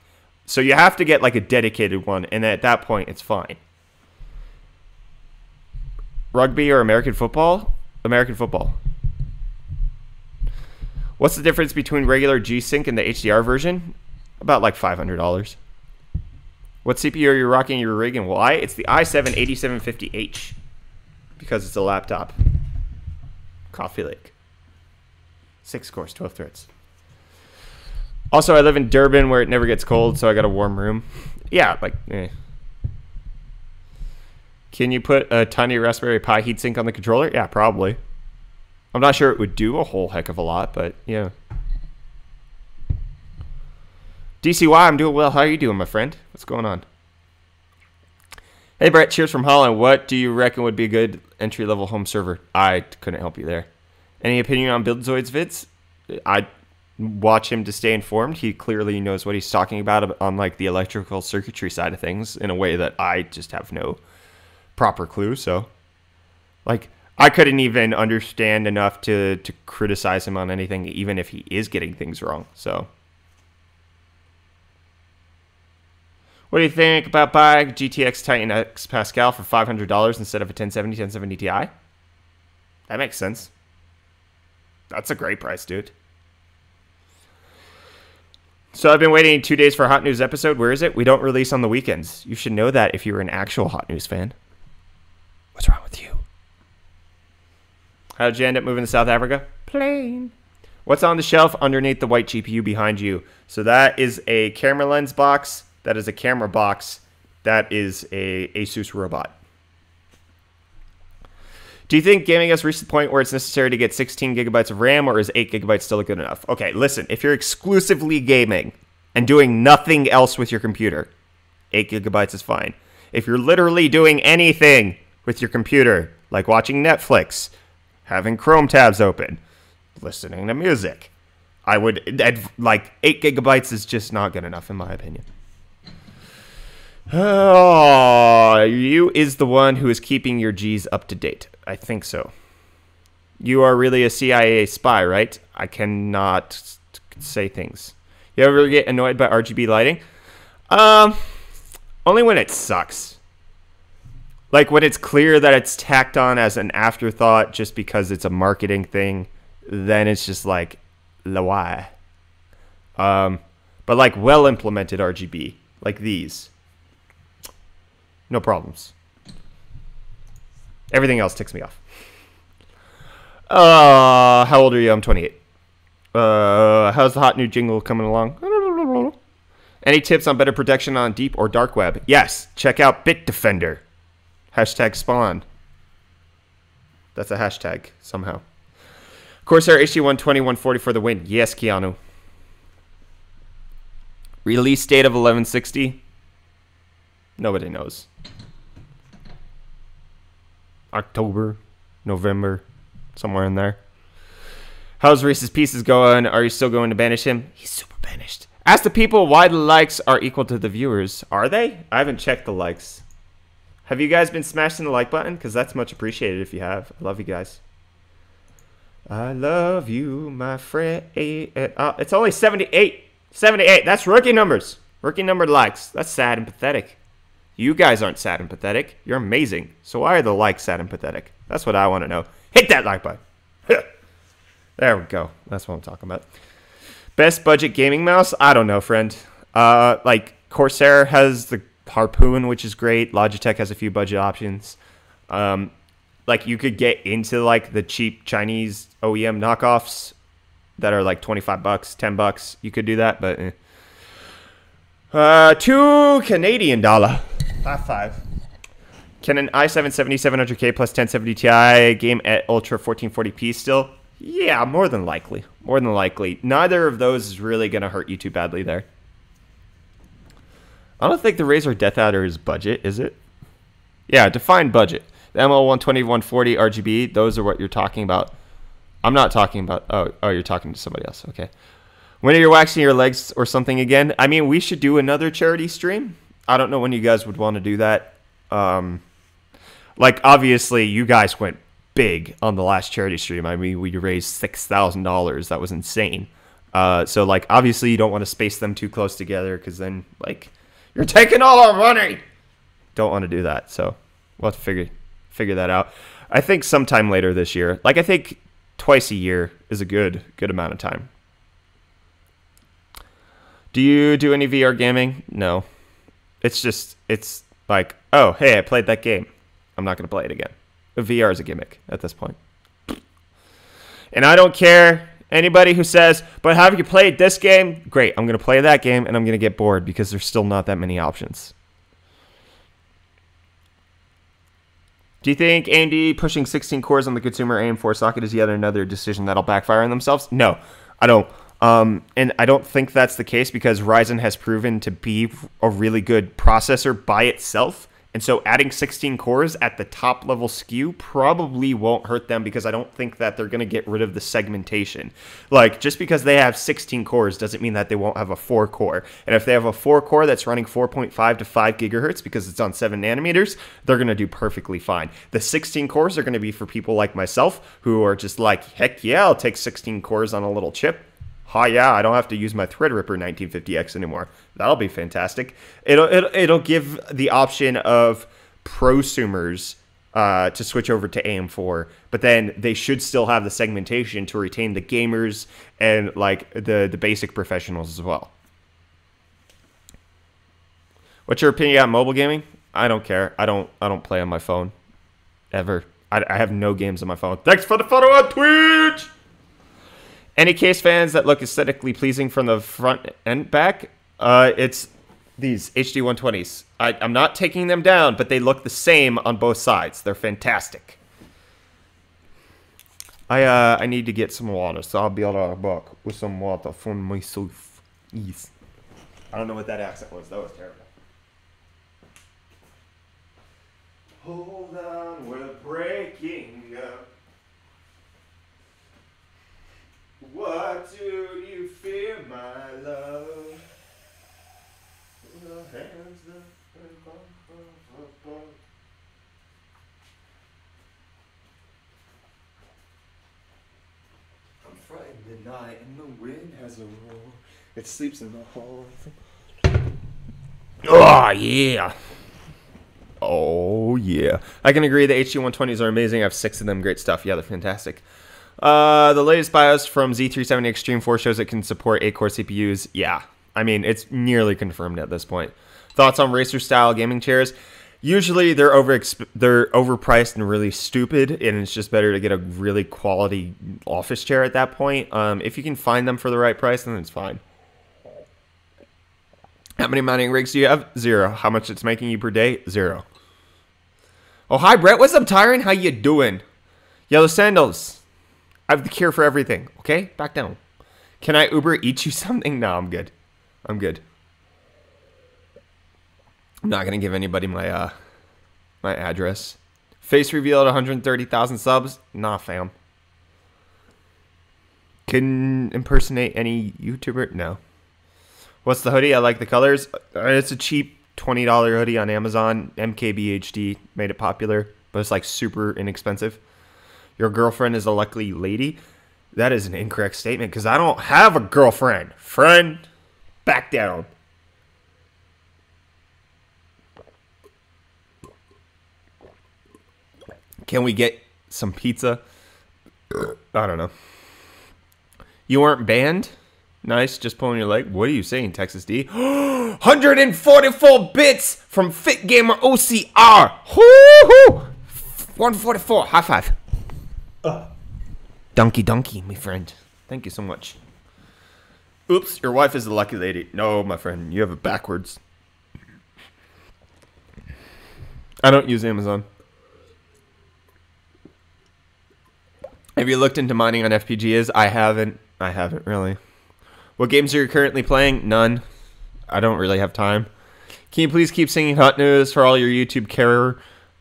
S1: So you have to get like a dedicated one, and at that point, it's fine. Rugby or American football? American football. What's the difference between regular G-Sync and the HDR version? About like $500. What CPU are you rocking in your rig and why? It's the i7-8750H. Because it's a laptop. Coffee Lake. 6 cores, 12 threads. Also, I live in Durban where it never gets cold, so I got a warm room. Yeah, like, Can you put a tiny Raspberry Pi heatsink on the controller? Yeah, probably. I'm not sure it would do a whole heck of a lot, but yeah. DCY, I'm doing well. How are you doing, my friend? What's going on? Hey, Brett, cheers from Holland. What do you reckon would be a good entry-level home server? I couldn't help you there. Any opinion on Buildzoid's vids? I'd watch him to stay informed. He clearly knows what he's talking about on like the electrical circuitry side of things in a way that I just have no proper clue, so Like, I couldn't even understand enough to criticize him on anything, even if he is getting things wrong. So, what do you think about buying GTX Titan X Pascal for $500 instead of a 1070 Ti? That makes sense. That's a great price, dude. So I've been waiting 2 days for a Hot News episode. Where is it? We don't release on the weekends. You should know that if you're an actual Hot News fan. What's wrong with you? How did you end up moving to South Africa? Plane. What's on the shelf underneath the white GPU behind you? So that is a camera lens box. That is a camera box. That is a Asus robot. Do you think gaming has reached the point where it's necessary to get 16 gigabytes of RAM, or is 8 gigabytes still good enough? Okay, listen, if you're exclusively gaming and doing nothing else with your computer, 8 gigabytes is fine. If you're literally doing anything with your computer, like watching Netflix, having Chrome tabs open, listening to music, I would, like, 8 gigabytes is just not good enough in my opinion. Oh, you is the one who is keeping your G's up to date. I think so. You are really a CIA spy, right? I cannot say things. You ever get annoyed by RGB lighting? Only when it sucks. Like when it's clear that it's tacked on as an afterthought just because it's a marketing thing, then it's just like, why? But like well implemented RGB, like these. No problems. Everything else ticks me off. How old are you? I'm 28. How's the hot new jingle coming along? Any tips on better protection on deep or dark web? Yes. Check out Bitdefender. Hashtag spawn. That's a hashtag somehow. Corsair HD120-140 for the win. Yes, Keanu. Release date of 1160. Nobody knows. October, November, somewhere in there. How's Reese's Pieces going? Are you still going to banish him? He's super banished. Ask the people why the likes are equal to the viewers. Are they? I haven't checked the likes. Have you guys been smashing the like button? Because that's much appreciated if you have. I love you guys. I love you, my friend. It's only 78. 78. That's rookie numbers. Rookie number likes. That's sad and pathetic. You guys aren't sad and pathetic. You're amazing. So why are the likes sad and pathetic? That's what I want to know. Hit that like button. There we go. That's what I'm talking about. Best budget gaming mouse? I don't know, friend. Like Corsair has the Harpoon, which is great. Logitech has a few budget options. Like you could get into like the cheap Chinese OEM knockoffs that are like $25, $10. You could do that, but $2 Canadian. 5. Can an i7 7700K plus 1070 Ti game at Ultra 1440p still? Yeah, more than likely. More than likely. Neither of those is really going to hurt you too badly there. I don't think the Razer Death Adder is budget, is it? Yeah, define budget. The ML120, 140 RGB, those are what you're talking about. I'm not talking about... Oh, you're talking to somebody else. Okay. When are you waxing your legs or something again? I mean, we should do another charity stream. I don't know when you guys would want to do that. Like, obviously, you guys went big on the last charity stream. I mean, we raised $6,000. That was insane. So, like, obviously, you don't want to space them too close together because then, like, you're taking all our money. Don't want to do that. So, we'll have to figure that out. I think sometime later this year. Like, I think twice a year is a good amount of time. Do you do any VR gaming? No. It's like, oh, hey, I played that game. I'm not going to play it again. VR is a gimmick at this point. And I don't care anybody who says, but have you played this game? Great, I'm going to play that game, and I'm going to get bored because there's still not that many options. Do you think AMD pushing 16 cores on the consumer AM4 socket is yet another decision that'll backfire on themselves? No, I don't. And I don't think that's the case because Ryzen has proven to be a really good processor by itself. And And so adding 16 cores at the top level SKU probably won't hurt them, because I don't think that they're going to get rid of the segmentation. Like, just because they have 16 cores doesn't mean that they won't have a 4 core. And if they have a 4 core that's running 4.5 to 5 gigahertz because it's on 7 nanometers, they're going to do perfectly fine. The 16 cores are going to be for people like myself who are just like, heck yeah, I'll take 16 cores on a little chip. Oh yeah, I don't have to use my Threadripper 1950X anymore. That'll be fantastic. It'll give the option of prosumers to switch over to AM4, but then they should still have the segmentation to retain the gamers and like the basic professionals as well. What's your opinion on mobile gaming? I don't care. I don't play on my phone ever. I have no games on my phone. Thanks for the photo on Twitch. Any case fans that look aesthetically pleasing from the front and back? It's these HD 120s. I'm not taking them down, but they look the same on both sides. They're fantastic. I need to get some water, so I'll be right back with some water for myself. Yes. I don't know what that accent was. That was terrible. Hold on, we're breaking up. What do you fear, my love? The hands that I'm frightened at night and the wind has a roar. It sleeps in the hall. Oh yeah. Oh yeah. I can agree the HD120s are amazing. I have 6 of them. Great stuff. Yeah, they're fantastic. The latest BIOS from Z370 Extreme 4 shows it can support 8-core CPUs. Yeah, I mean, it's nearly confirmed at this point. Thoughts on racer-style gaming chairs? Usually they're overpriced and really stupid, and it's just better to get a really quality office chair at that point. If you can find them for the right price, then it's fine. How many mounting rigs do you have? 0. How much it's making you per day? 0. Oh, hi, Brett. What's up, Tyron? How you doing? Yellow Sandals. I have the cure for everything, okay? Back down. Can I Uber eat you something? No, I'm good. I'm good. I'm not going to give anybody my my address. Face reveal at 130,000 subs? Nah, fam. Can impersonate any YouTuber? No. What's the hoodie? I like the colors. It's a cheap $20 hoodie on Amazon. MKBHD made it popular, but it's like super inexpensive. Your girlfriend is a lucky lady? That is an incorrect statement because I don't have a girlfriend. Friend, back down. Can we get some pizza? I don't know. You weren't banned? Nice, just pulling your leg. What are you saying, Texas D? 144 bits from Fit Gamer OCR. Woo-hoo! 144. High five. Donkey, my friend. Thank you so much. Oops, your wife is the lucky lady. No, my friend, you have it backwards. I don't use Amazon. Have you looked into mining on FPGAs? I haven't really. What games are you currently playing? None. I don't really have time. Can you please keep singing hot news for all your YouTube care?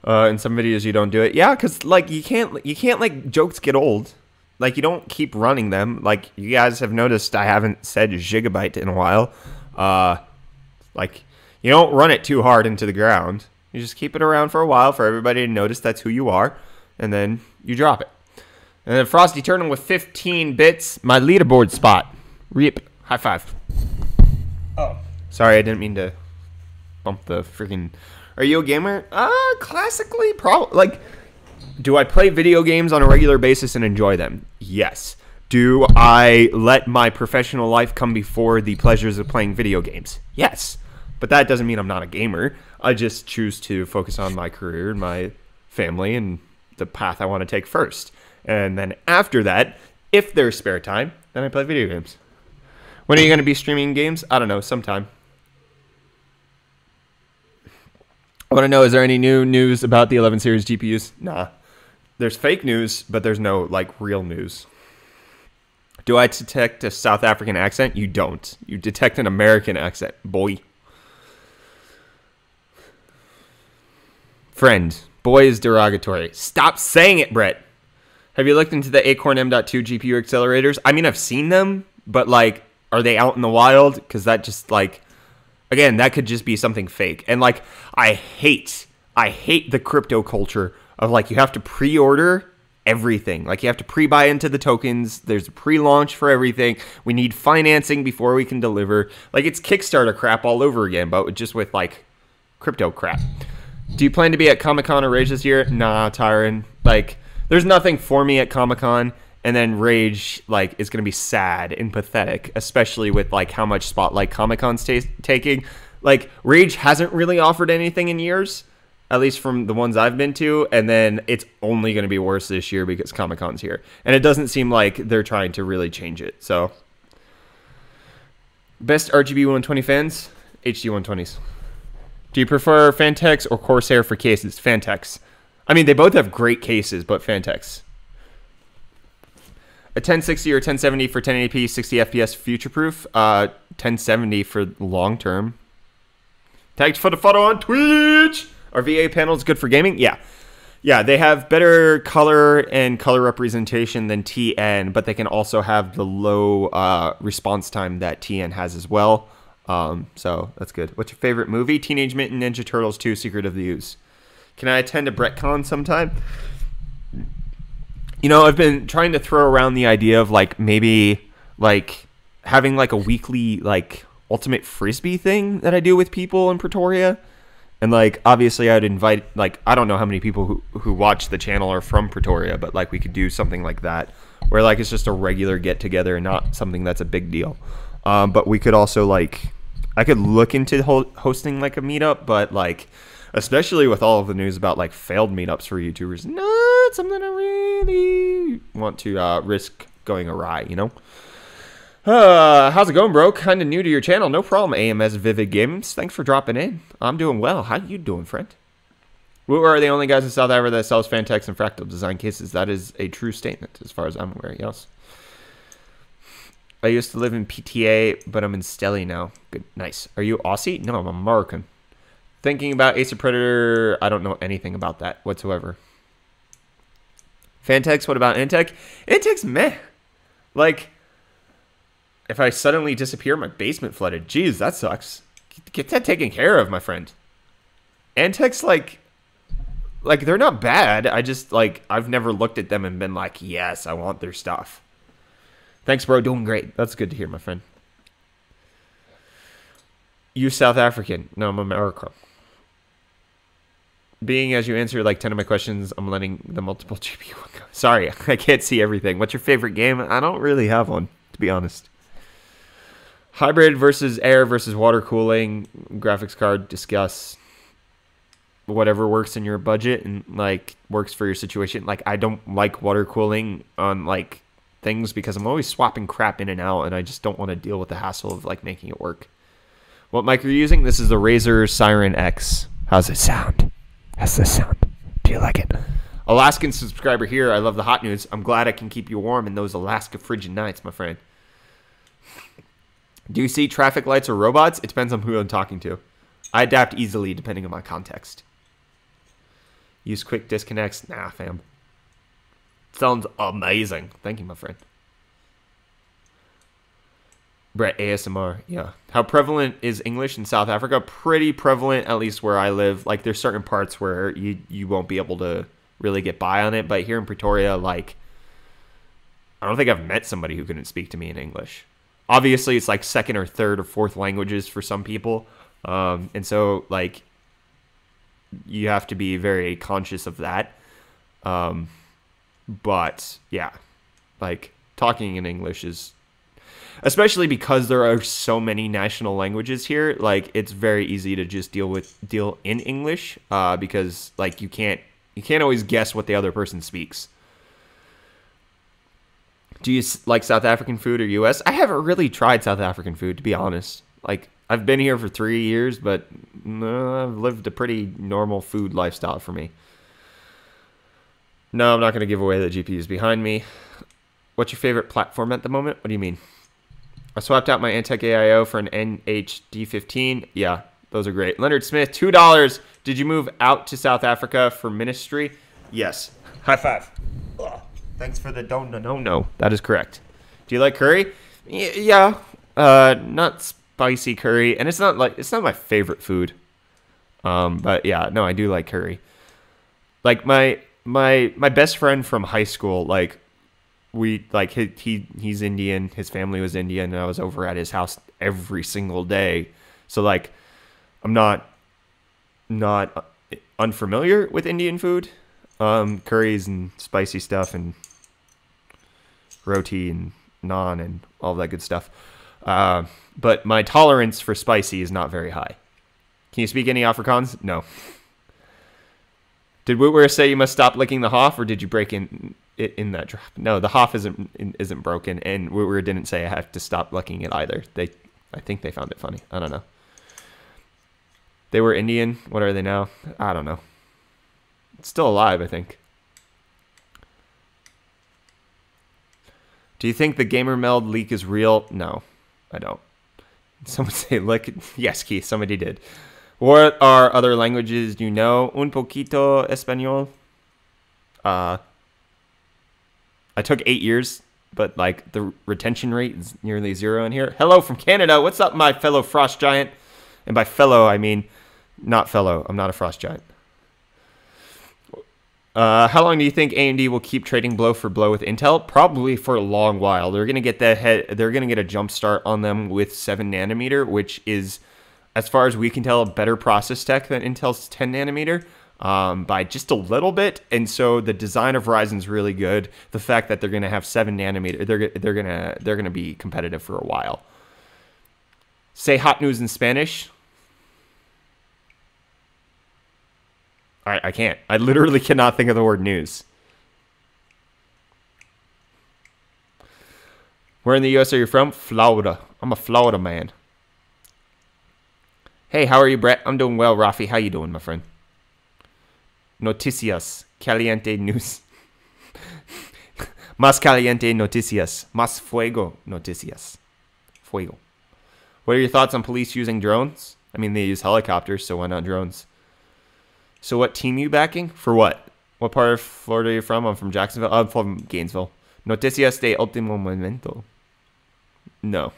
S1: In some videos you don't do it. Yeah, because like you can't like jokes get old. Like you don't keep running them. Like you guys have noticed I haven't said gigabyte in a while. Like you don't run it too hard into the ground. You just keep it around for a while for everybody to notice that's who you are, and then you drop it. And then Frosty Turtle with 15 bits, my leaderboard spot. Reap. High five. Oh. Sorry, I didn't mean to bump the freaking... Are you a gamer? Classically, probably. Like, do I play video games on a regular basis and enjoy them? Yes. Do I let my professional life come before the pleasures of playing video games? Yes. But that doesn't mean I'm not a gamer. I just choose to focus on my career and my family and the path I want to take first. And then after that, if there's spare time, then I play video games. When are you going to be streaming games? I don't know, sometime. I want to know, is there any new news about the 11 series GPUs? Nah. There's fake news, but there's no, like, real news. Do I detect a South African accent? You don't. You detect an American accent, boy. Friend. Boy is derogatory. Stop saying it, Brett. Have you looked into the Acorn M.2 GPU accelerators? I mean, I've seen them, but, like, are they out in the wild? Because that just, like, again, that could just be something fake. And, like, I hate the crypto culture of, like, you have to pre-order everything. Like, you have to pre-buy into the tokens. There's a pre-launch for everything. We need financing before we can deliver. Like, it's Kickstarter crap all over again, but just with, like, crypto crap. Do you plan to be at Comic-Con or Rage this year? Nah, Tyron. Like, there's nothing for me at Comic-Con, and then Rage, like, is going to be sad and pathetic, especially with, like, how much spotlight Comic-Con's taking. Like, Rage hasn't really offered anything in years, at least from the ones I've been to, and then it's only going to be worse this year because Comic-Con's here. And it doesn't seem like they're trying to really change it, so. Best RGB 120 fans? HD 120s. Do you prefer Fantex or Corsair for cases? Fantex. I mean, they both have great cases, but Fantex. A 1060 or 1070 for 1080p, 60 FPS future-proof. 1070 for long-term. Tagged for the photo on Twitch. Are VA panels good for gaming? Yeah. Yeah, they have better color and color representation than TN, but they can also have the low response time that TN has as well. So that's good. What's your favorite movie? Teenage Mutant Ninja Turtles 2: Secret of the Ooze. Can I attend a BrettCon sometime? You know, I've been trying to throw around the idea of, like, maybe, like, having, like, a weekly, like, Ultimate Frisbee thing that I do with people in Pretoria. And, like, obviously I'd invite, like, I don't know how many people who watch the channel are from Pretoria, but, like, we could do something like that where, like, it's just a regular get-together and not something that's a big deal. But we could also, like, I could look into hosting, like, a meetup, but, like, especially with all of the news about, like, failed meetups for YouTubers, not something I really want to risk going awry, you know? How's it going, bro? Kind of new to your channel. No problem, AMS Vivid Games. Thanks for dropping in. I'm doing well. How you doing, friend? We are the only guys in South Africa that sells Fantex and Fractal design cases. That is a true statement, as far as I'm aware, yes. I used to live in PTA, but I'm in Steli now. Good, nice. Are you Aussie? No, I'm American. Thinking about Ace of Predator, I don't know anything about that whatsoever. Fantex, what about Intech? Intech's meh. Like, if I suddenly disappear, my basement flooded. Jeez, that sucks. Get that taken care of, my friend. Antech's, like, they're not bad. I just, like, I've never looked at them and been like, yes, I want their stuff. Thanks, bro. Doing great. That's good to hear, my friend. You South African. No, I'm American. Being as you answer like 10 of my questions, I'm letting the multiple GPU one go. Sorry, I can't see everything. What's your favorite game? I don't really have one, to be honest. Hybrid versus air versus water cooling, graphics card, discuss. Whatever works in your budget and, like, works for your situation. Like, I don't like water cooling on, like, things because I'm always swapping crap in and out, and I just don't want to deal with the hassle of, like, making it work. What mic are you using? This is the Razer Siren X. How's it sound? How's this sound? Do you like it? Alaskan subscriber here. I love the hot news. I'm glad I can keep you warm in those Alaska frigid nights, my friend. Do you see traffic lights or robots? It depends on who I'm talking to. I adapt easily depending on my context. Use quick disconnects? Nah, fam. Sounds amazing. Thank you, my friend. Brett, ASMR. Yeah. How prevalent is English in South Africa? Pretty prevalent, at least where I live. Like, there's certain parts where you won't be able to really get by on it. But here in Pretoria, like, I don't think I've met somebody who couldn't speak to me in English. Obviously, it's like second or third or fourth languages for some people. And so, like, you have to be very conscious of that. But, yeah. Like, talking in English is... Especially because there are so many national languages here, like, it's very easy to just deal in English, because, like, you can't always guess what the other person speaks. Do you like South African food or U.S.? I haven't really tried South African food, to be honest. Like, I've been here for 3 years, but no, I've lived a pretty normal food lifestyle for me. No, I'm not going to give away the GPUs behind me. What's your favorite platform at the moment? What do you mean? I swapped out my Antec AIO for an NHD15. Yeah, Those are great. Leonard Smith, $2. Did you move out to South Africa for ministry? Yes. High five. Ugh. Thanks for the DONONONO. That is correct. Do you like curry? Yeah. Not spicy curry, and it's not my favorite food. But yeah, no, I do like curry. Like my best friend from high school, like he's Indian, his family was Indian, and I was over at his house every single day. So like I'm not unfamiliar with Indian food. Curries and spicy stuff and roti and naan and all that good stuff. But my tolerance for spicy is not very high. Can you speak any Afrikaans? No. Did Wootware say you must stop licking the Hoff, or did you break in that drop? No, the Hoff isn't broken, and Wootware didn't say I have to stop licking it either. I think they found it funny. I don't know. They were Indian. What are they now? I don't know. It's still alive, I think. Do you think the Gamer Meld leak is real? No, I don't. Someone say, look, yes, Keith, somebody did. What are other languages do you know? Un poquito español. I took 8 years, but like the retention rate is nearly 0 in here. Hello from Canada. What's up, my fellow frost giant? And by fellow, I mean not fellow. I'm not a frost giant. How long do you think AMD will keep trading blow for blow with Intel? Probably for a long while. They're gonna get they're gonna get a jump start on them with 7 nanometer, which is, as far as we can tell, a better process tech than Intel's 10 nanometer by just a little bit. And so the design of Ryzen's really good. The fact that they're gonna have 7 nanometer, they're gonna be competitive for a while. Say hot news in Spanish. I can't. I literally cannot think of the word news. Where in the U.S. are you from? Florida. I'm a Florida man. Hey, how are you, Brett? I'm doing well, Rafi. How you doing, my friend? Noticias. Caliente news. Más caliente noticias. Más fuego noticias. Fuego. What are your thoughts on police using drones? I mean, they use helicopters, so why not drones? So what team you backing? For what? What part of Florida are you from? I'm from Jacksonville. I'm from Gainesville. Noticias de último momento. No.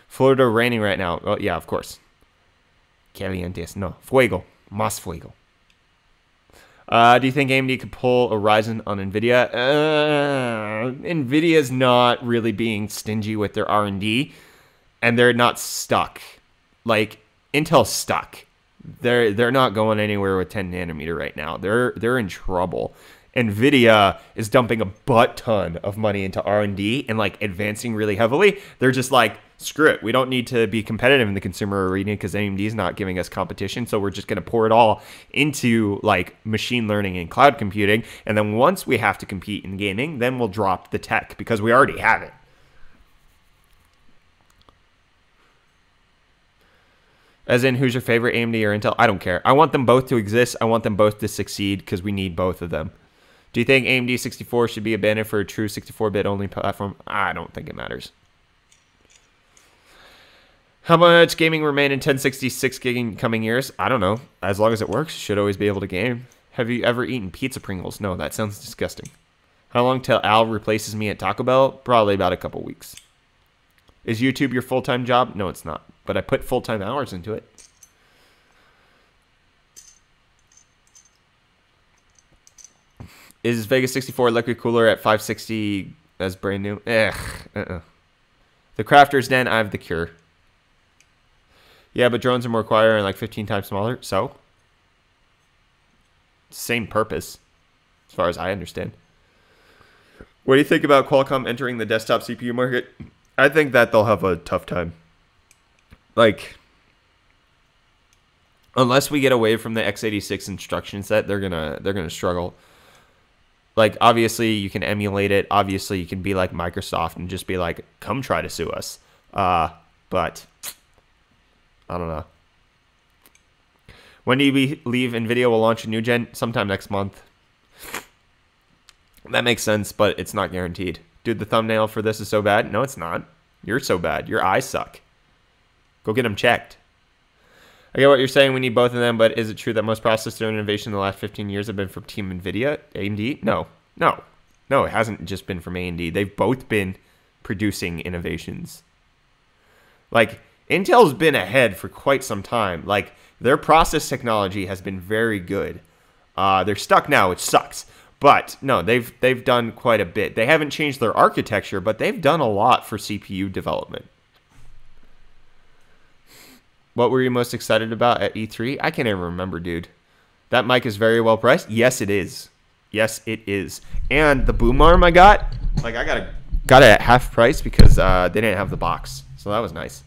S1: Florida raining right now. Oh, yeah, of course. Calientes. No. Fuego. Más fuego. Do you think AMD could pull a Ryzen on NVIDIA? NVIDIA's not really being stingy with their R&D, and they're not stuck. Like, Intel's stuck. They're not going anywhere with 10 nanometer right now. They're in trouble. NVIDIA is dumping a butt ton of money into R&D and like advancing really heavily. They're just like, screw it. We don't need to be competitive in the consumer arena because AMD is not giving us competition. So we're just going to pour it all into like machine learning and cloud computing. And then once we have to compete in gaming, then we'll drop the tech because we already have it. As in, who's your favorite, AMD or Intel? I don't care. I want them both to exist. I want them both to succeed because we need both of them. Do you think AMD 64 should be abandoned for a true 64-bit only platform? I don't think it matters. How much gaming remain in 1066 gig in coming years? I don't know. As long as it works, you should always be able to game. Have you ever eaten pizza Pringles? No, that sounds disgusting. How long till Al replaces me at Taco Bell? Probably about a couple weeks. Is YouTube your full-time job? No, it's not. But I put full-time hours into it. Is Vegas 64 liquid cooler at 560 as brand new? The Crafter's Den, I have the cure. Yeah, but drones are more quiet and like 15 times smaller. So? Same purpose, as far as I understand. What do you think about Qualcomm entering the desktop CPU market? I think that they'll have a tough time. Like, unless we get away from the x86 instruction set, they're gonna struggle. Like, obviously you can emulate it. Obviously you can be like Microsoft and just be like, come try to sue us. But I don't know. When do you believe NVIDIA will launch a new gen? Sometime next month. That makes sense, but it's not guaranteed. Dude, the thumbnail for this is so bad. No, it's not. You're so bad. Your eyes suck. Go get them checked. I get what you're saying. We need both of them, but is it true that most processor innovation in the last 15 years have been from Team NVIDIA, AMD? No, it hasn't just been from AMD. They've both been producing innovations. Like, Intel's been ahead for quite some time. Like, their process technology has been very good. They're stuck now, which sucks. But no, they've done quite a bit. They haven't changed their architecture, but they've done a lot for CPU development. What were you most excited about at E3? I can't even remember, dude. That mic is very well priced. Yes, it is. Yes, it is. And the boom arm I got, like I got it at half price because they didn't have the box. So that was nice.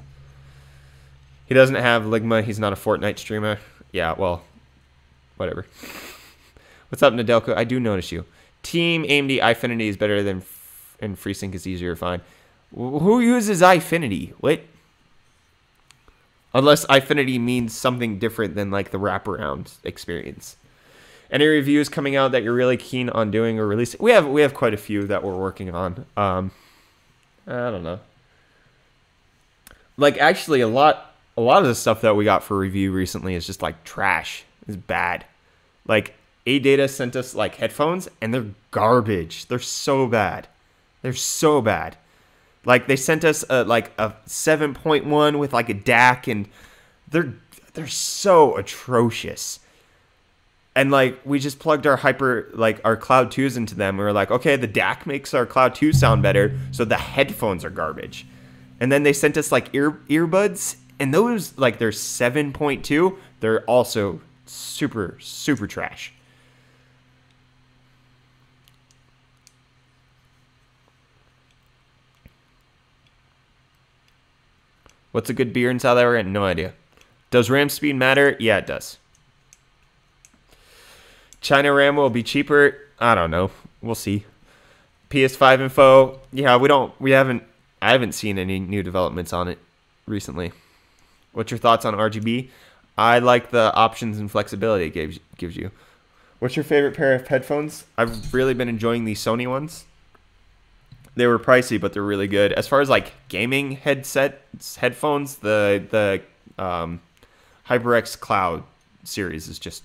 S1: He doesn't have Ligma. He's not a Fortnite streamer. Yeah, well, whatever. What's up, Nadelko? I do notice you. Team AMD iFinity is better than and FreeSync is easier to find. Who uses iFinity? What? Unless iFinity means something different than like the wraparound experience. Any reviews coming out that you're really keen on doing or releasing? We have quite a few that we're working on. I don't know. Like actually a lot of the stuff that we got for review recently is just like trash. It's bad. Like AData sent us like headphones and they're garbage. They're so bad. They're so bad. Like they sent us like a 7.1 with like a DAC and they're so atrocious. And like we just plugged our our Cloud 2s into them. We were like, okay, the DAC makes our Cloud 2 sound better, so the headphones are garbage. And then they sent us like earbuds, and those like they're 7.2. They're also super trash. What's a good beer in South Africa? No idea. Does RAM speed matter? Yeah, it does. China RAM will be cheaper. I don't know. We'll see. PS5 info. Yeah, I haven't seen any new developments on it recently. What's your thoughts on RGB? I like the options and flexibility it gives you. What's your favorite pair of headphones? I've really been enjoying these Sony ones. They were pricey, but they're really good. As far as like gaming headphones, the HyperX Cloud series is just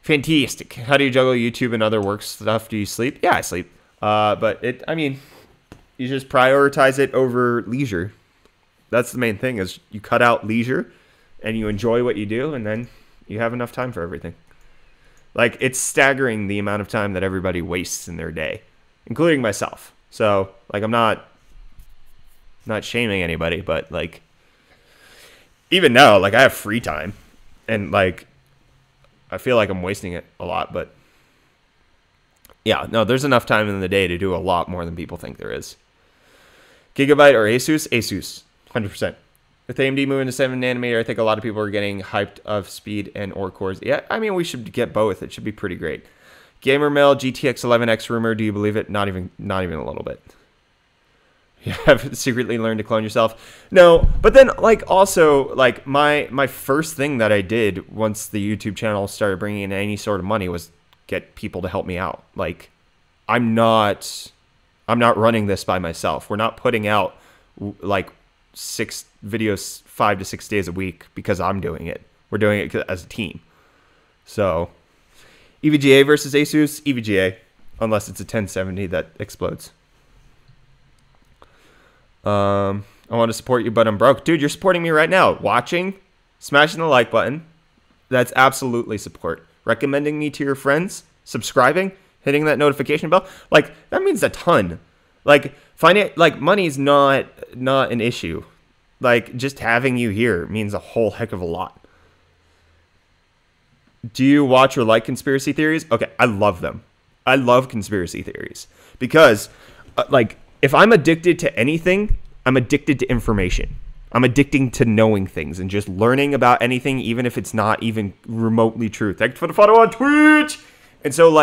S1: fantastic. How do you juggle YouTube and other work stuff? Do you sleep? Yeah, I sleep. But you just prioritize it over leisure. That's the main thing is you cut out leisure and you enjoy what you do and then you have enough time for everything. Like it's staggering the amount of time that everybody wastes in their day, including myself. So like I'm not shaming anybody, but like even now, like I have free time and like I feel like I'm wasting it a lot, but yeah, no, there's enough time in the day to do a lot more than people think there is. Gigabyte or Asus? Asus, 100%. With AMD moving to 7 nanometer, I think a lot of people are getting hyped of speed and or cores. Yeah, I mean, we should get both. It should be pretty great. GamerMail GTX 11X rumor. Do you believe it? Not even a little bit. You have secretly learned to clone yourself? No, but then like also like my first thing that I did once the YouTube channel started bringing in any sort of money was get people to help me out. Like I'm not running this by myself. We're not putting out like 6 videos 5 to 6 days a week because I'm doing it. We're doing it as a team. So EVGA versus Asus, EVGA, unless it's a 1070 that explodes. I want to support you, but I'm broke. Dude, you're supporting me right now. Watching, smashing the like button. That's absolutely support. Recommending me to your friends, subscribing, hitting that notification bell. Like, that means a ton. Like, money's not an issue. Like, just having you here means a whole heck of a lot. Do you watch or like conspiracy theories? Okay, I love them. I love conspiracy theories. Because, if I'm addicted to anything, I'm addicted to information. I'm addicted to knowing things and just learning about anything, even if it's not even remotely true. Thanks for the follow on Twitch. And so,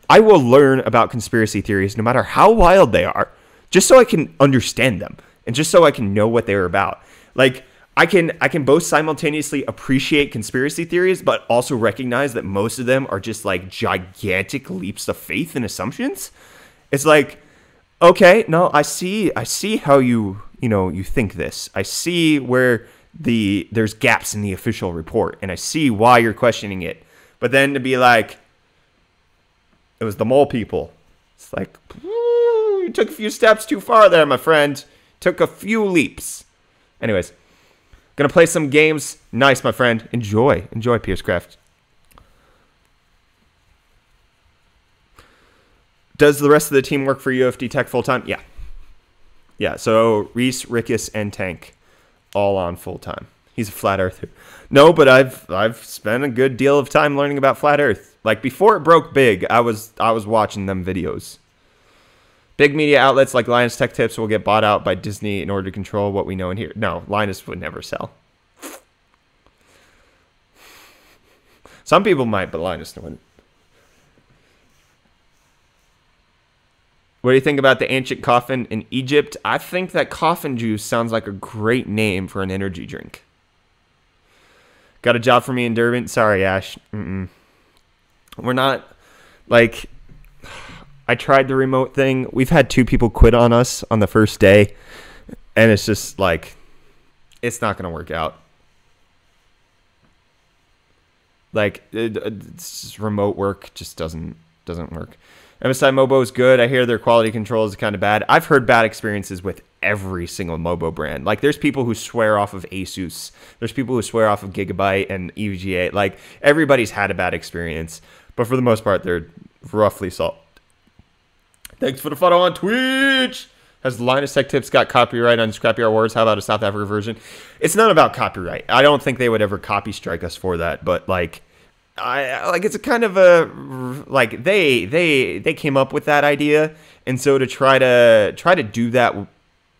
S1: I will learn about conspiracy theories no matter how wild they are, just so I can understand them and just so I can know what they're about. Like, I can both simultaneously appreciate conspiracy theories, but also recognize that most of them are just like gigantic leaps of faith and assumptions. It's like, okay, no, I see how you think this. I see where there's gaps in the official report, and I see why you're questioning it. But then to be like, it was the mole people. It's like, you took a few steps too far there, my friend. Took a few leaps. Anyways, gonna play some games. Nice, my friend. Enjoy, Piercecraft. Does the rest of the team work for UFD Tech full time? Yeah. Yeah. So Reese, Rickus, and Tank, all on full time. He's a flat earther. No, but I've spent a good deal of time learning about flat Earth. Like before it broke big, I was watching them videos. Big media outlets like Linus Tech Tips will get bought out by Disney in order to control what we know and hear. No, Linus would never sell. Some people might, but Linus wouldn't. What do you think about the ancient coffin in Egypt? I think that coffin juice sounds like a great name for an energy drink. Got a job for me in Durban? Sorry, Ash. We're not, like, I tried the remote thing. We've had 2 people quit on us on the first day, and it's just, like, it's not going to work out. Like, it's just remote work just doesn't work. MSI Mobo is good. I hear their quality control is kind of bad. I've heard bad experiences with every single Mobo brand. Like, there's people who swear off of Asus. There's people who swear off of Gigabyte and EVGA. Like, everybody's had a bad experience. But for the most part, they're roughly solid. Thanks for the follow on Twitch. Has Linus Tech Tips got copyright on Scrapyard Wars? How about a South Africa version? It's not about copyright. I don't think they would ever copy strike us for that. But, like, it's a kind of a, like, they came up with that idea, and so to try to do that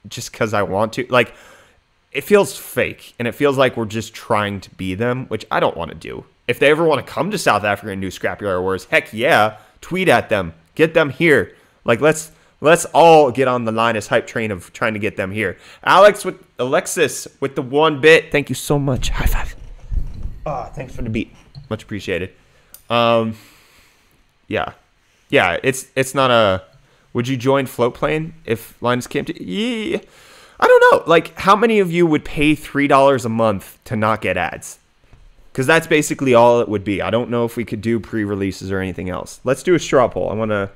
S1: just because I want to, like, it feels fake, and it feels like we're just trying to be them, which I don't want to do. If they ever want to come to South Africa and do Scrapyard Wars, heck yeah, tweet at them, get them here. Like, let's all get on the Linus hype train of trying to get them here. Alexis with the 1 bit, thank you so much. High five. Thanks for the beat. Much appreciated. Yeah, it's not a, would you join Floatplane if Linus came to, yeah, I don't know. Like, how many of you would pay $3 a month to not get ads? Because that's basically all it would be. I don't know if we could do pre-releases or anything else. Let's do a straw poll. I want to,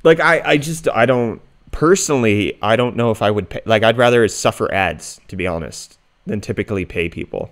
S1: like, I don't, personally, I don't know if I would pay. Like, I'd rather suffer ads, to be honest, than typically pay people.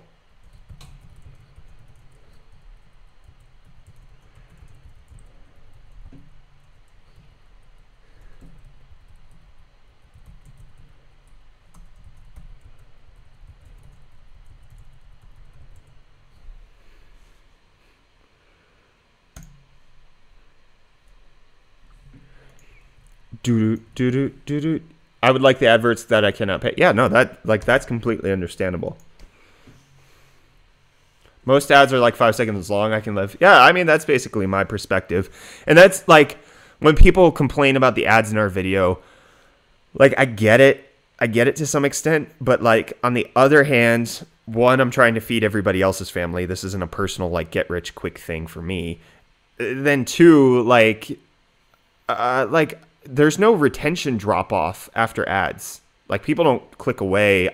S1: I would like the adverts that I cannot pay. Yeah, no, that's completely understandable. Most ads are like 5 seconds long. I can live. Yeah, I mean, that's basically my perspective. And that's like, when people complain about the ads in our video, like, I get it. I get it to some extent. But, like, on the other hand, 1, I'm trying to feed everybody else's family. This isn't a personal, like, get rich quick thing for me. Then 2, like, there's no retention drop off after ads. Like, people don't click away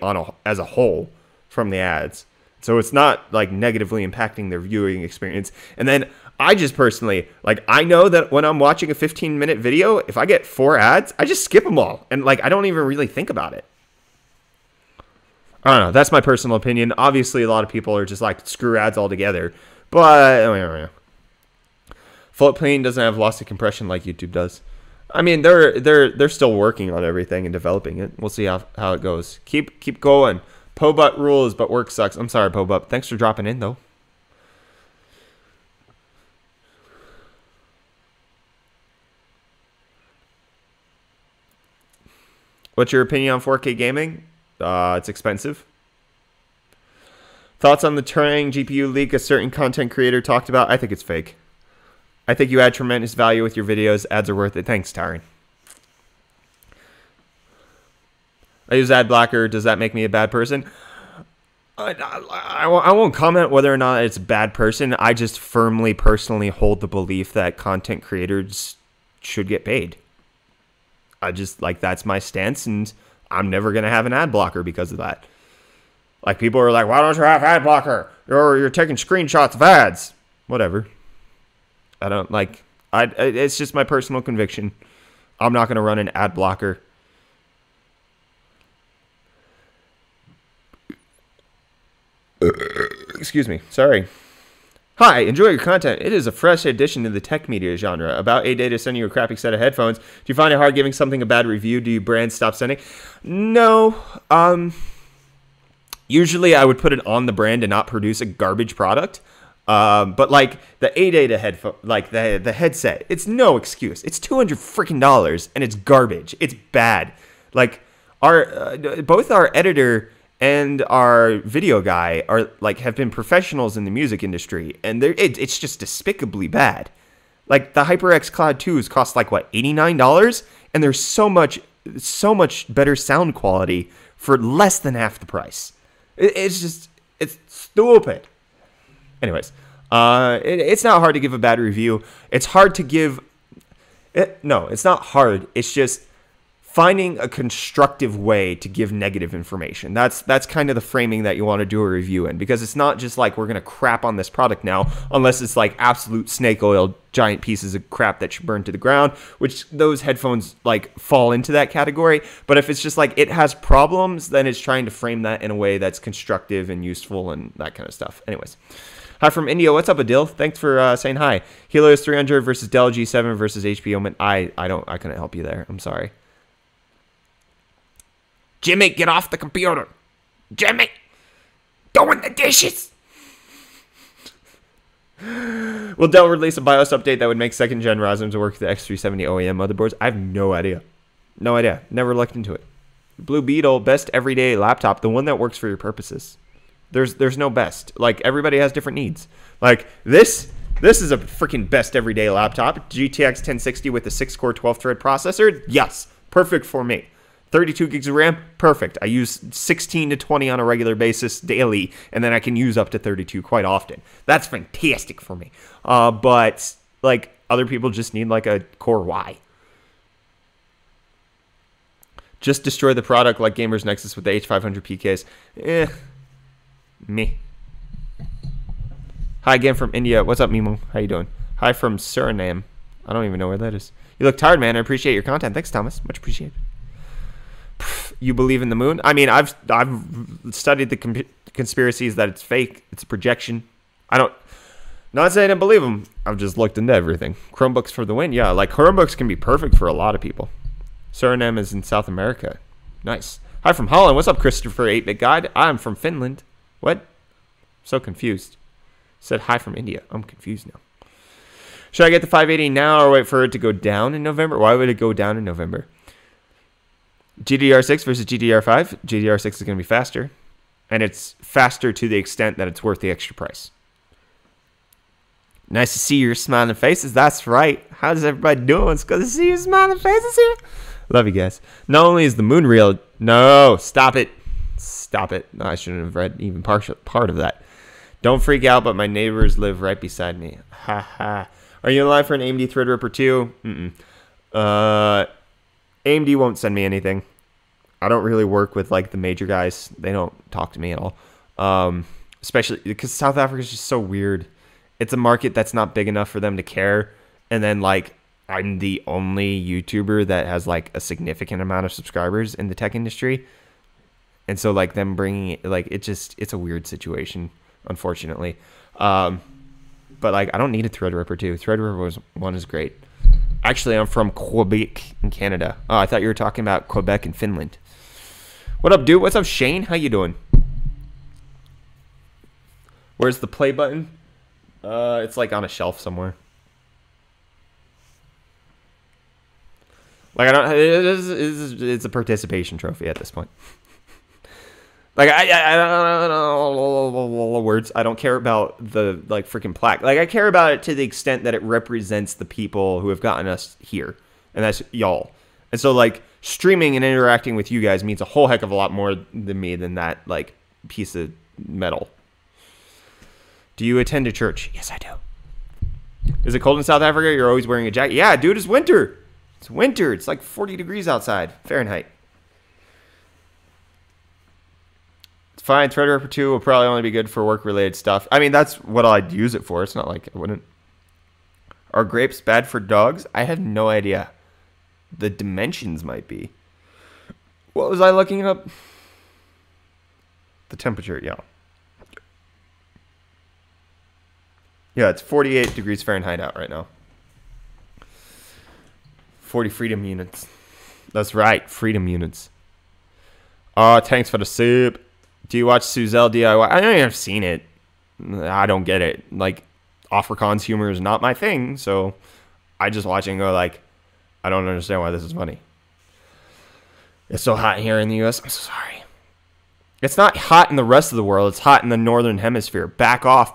S1: as a whole from the ads. So it's not, like, negatively impacting their viewing experience. And then I just personally, like, I know that when I'm watching a 15-minute video, if I get 4 ads, I just skip them all. And, like, I don't even really think about it. I don't know. That's my personal opinion. Obviously, a lot of people are just like, screw ads altogether. But Floatplane doesn't have lossy compression like YouTube does. I mean, they're still working on everything and developing it. We'll see how it goes. Keep going. Pobut rules, but work sucks. I'm sorry, Pobut. Thanks for dropping in, though. What's your opinion on 4K gaming? It's expensive. Thoughts on the Turing GPU leak a certain content creator talked about? I think it's fake. I think you add tremendous value with your videos. Ads are worth it. Thanks, Tyron. I use ad blocker. Does that make me a bad person? I won't comment whether or not it's a bad person. I just firmly, personally hold the belief that content creators should get paid. I just, like, that's my stance, and I'm never going to have an ad blocker because of that. Like, people are like, why don't you have ad blocker? You're taking screenshots of ads. Whatever. I don't, like, it's just my personal conviction. I'm not going to run an ad blocker. Excuse me. Sorry. Hi, enjoy your content. It is a fresh addition to the tech media genre. About a day to send you a crappy set of headphones. Do you find it hard giving something a bad review? Do you brands stop sending? No. Usually I would put it on the brand and not produce a garbage product. But like the A-Data headphone, like the headset, it's no excuse. It's $200 freaking and it's garbage. It's bad. Like both our editor and our video guy are like have been professionals in the music industry, and it's just despicably bad. Like the HyperX Cloud 2s cost like what, $89, and there's so much better sound quality for less than half the price. It's stupid. Anyways, it's not hard to give a bad review. It's hard to give no, it's not hard. It's just finding a constructive way to give negative information. That's kind of the framing that you want to do a review in, because it's not just like we're going to crap on this product now, unless it's like absolute snake oil, giant pieces of crap that should burn to the ground, which those headphones like fall into that category. But if it's just like it has problems, then it's trying to frame that in a way that's constructive and useful and that kind of stuff. Anyways. Hi from India. What's up, Adil? Thanks for saying hi. Helios 300 versus Dell G7 versus HP Omen. I couldn't help you there. I'm sorry. Jimmy, get off the computer. Jimmy, doing the dishes. Will Dell release a BIOS update that would make second-gen Ryzen's work with the X370 OEM motherboards? I have no idea. No idea. Never looked into it. Blue Beetle, best everyday laptop, the one that works for your purposes. There's no best. Like, everybody has different needs. Like, this is a freaking best everyday laptop. GTX 1060 with a 6-core 12-thread processor. Yes, perfect for me. 32 gigs of RAM, perfect. I use 16 to 20 on a regular basis daily, and then I can use up to 32 quite often. That's fantastic for me. But, like, other people just need, like, a Core Y. Just destroy the product like Gamers Nexus with the H500 PKs. Me. Hi again from India. What's up, Mimo? How you doing? Hi from Suriname. I don't even know where that is. You look tired, man. I appreciate your content. Thanks, Thomas. Much appreciated. You believe in the moon? I mean, I've studied the conspiracies that it's fake. It's a projection. Not saying I believe them. I've just looked into everything. Chromebooks for the win. Yeah, like Chromebooks can be perfect for a lot of people. Suriname is in South America. Nice. Hi from Holland. What's up, Christopher 8-Bit Guide? I'm from Finland. What? So confused. Said hi from India. I'm confused now. Should I get the 580 now or wait for it to go down in November? Why would it go down in November? GDDR6 versus GDDR5. GDDR6 is going to be faster. And it's faster to the extent that it's worth the extra price. Nice to see your smiling faces. That's right. How's everybody doing? It's good to see your smiling faces here. Love you guys. Not only is the moon real. No, stop it. Stop it. No, I shouldn't have read even part of that. Don't freak out, but my neighbors live right beside me. Ha ha. Are you in line for an AMD Threadripper 2? AMD won't send me anything. I don't really work with like the major guys. They don't talk to me at all. Especially because South Africa is just so weird. It's a market that's not big enough for them to care. And then like I'm the only YouTuber that has like a significant amount of subscribers in the tech industry. And so like them bringing it, like it's a weird situation, unfortunately. But like I don't need a Threadripper 2. Threadripper 1 is great. Actually, I'm from Quebec in Canada. Oh, I thought you were talking about Quebec in Finland. What up, dude? What's up, Shane? How you doing? Where's the play button? It's like on a shelf somewhere. Like it's a participation trophy at this point. Like I don't know words. I don't care about the like freaking plaque. Like I care about it to the extent that it represents the people who have gotten us here, and that's y'all. And so like streaming and interacting with you guys means a whole heck of a lot more than me than that like piece of metal. Do you attend a church? Yes, I do. Is it cold in South Africa? You're always wearing a jacket. Yeah, dude, it's winter. It's winter. It's like 40 degrees outside. Fahrenheit. It's fine. Threadripper 2 will probably only be good for work-related stuff. I mean, that's what I'd use it for. It's not like I wouldn't. Are grapes bad for dogs? I have no idea. The dimensions might be. What was I looking up? The temperature, yeah. Yeah, it's 48 degrees Fahrenheit out right now. 40 freedom units. That's right, freedom units. Thanks for the soup. Do you watch Suzelle DIY? I don't even have seen it. I don't get it. Like, Afrikaans humor is not my thing, so I just watch it and go like, I don't understand why this is funny. It's so hot here in the U.S. I'm so sorry. It's not hot in the rest of the world. It's hot in the northern hemisphere. Back off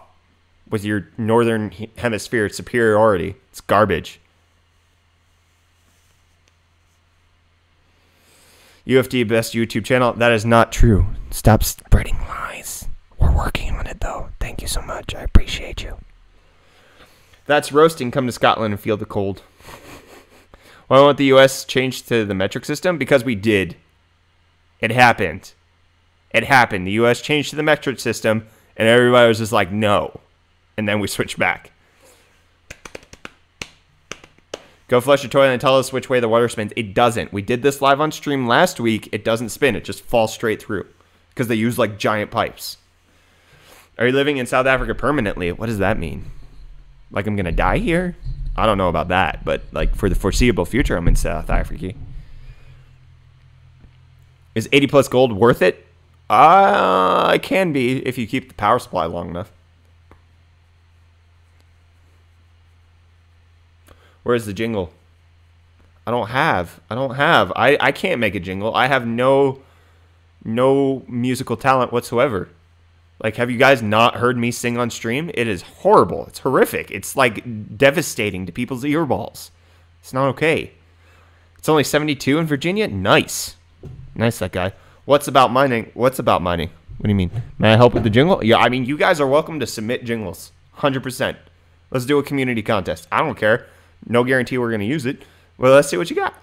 S1: with your northern hemisphere superiority. It's garbage. UFD best YouTube channel. That is not true. Stop spreading lies. We're working on it, though. Thank you so much. I appreciate you. That's roasting. Come to Scotland and feel the cold. Why won't the U.S. change to the metric system? Because we did. It happened. It happened. The U.S. changed to the metric system, and everybody was just like, no. And then we switched back. Go flush your toilet and tell us which way the water spins. It doesn't. We did this live on stream last week. It doesn't spin. It just falls straight through. Because they use, like, giant pipes. Are you living in South Africa permanently? What does that mean? Like I'm going to die here? I don't know about that. But, like, for the foreseeable future, I'm in South Africa. Is 80 plus gold worth it? It can be if you keep the power supply long enough. Where's the jingle? I don't have. I can't make a jingle. I have no musical talent whatsoever. Like, have you guys not heard me sing on stream? It is horrible. It's horrific. It's, like, devastating to people's earballs. It's not okay. It's only 72 in Virginia? Nice. Nice, that guy. What's about mining? What do you mean? May I help with the jingle? Yeah, I mean, you guys are welcome to submit jingles. 100%. Let's do a community contest. I don't care. No guarantee we're going to use it. Well, let's see what you got.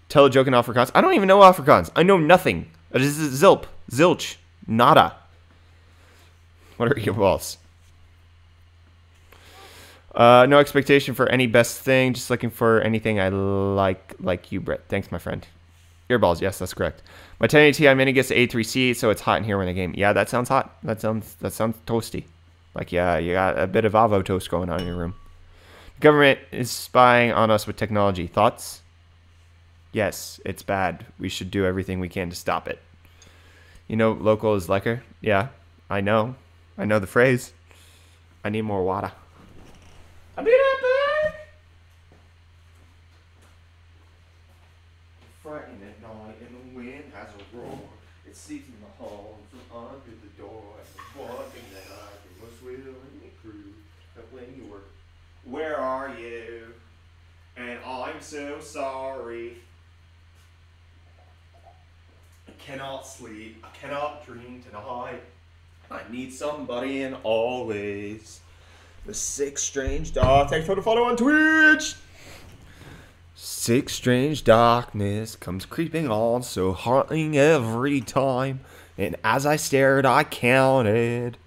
S1: Tell a joke in Afrikaans. I don't even know Afrikaans. I know nothing. This is zilp. Zilch. Nada. What are your balls? No expectation for any best thing. Just looking for anything I like you, Brett. Thanks, my friend. Earballs. Yes, that's correct. My 1080 Ti Mini gets A3C, so it's hot in here when I game. Yeah, that sounds hot. That sounds toasty. Like, yeah, you got a bit of Avo toast going on in your room. Government is spying on us with technology. Thoughts? Yes, it's bad. We should do everything we can to stop it. You know, local is lekker. Yeah, I know. I know the phrase. I need more water. I'll be right back. Frightened at night and the wind has a roar. It seeps in the hall from under the door. And one thing that I do was will and prove that when you were, where are you? And I'm so sorry. I cannot sleep. I cannot dream tonight. I need somebody and always. The Six Strange Dark. Thanks for the follow on Twitch. Six strange darkness comes creeping on, so haunting every time. And as I stared, I counted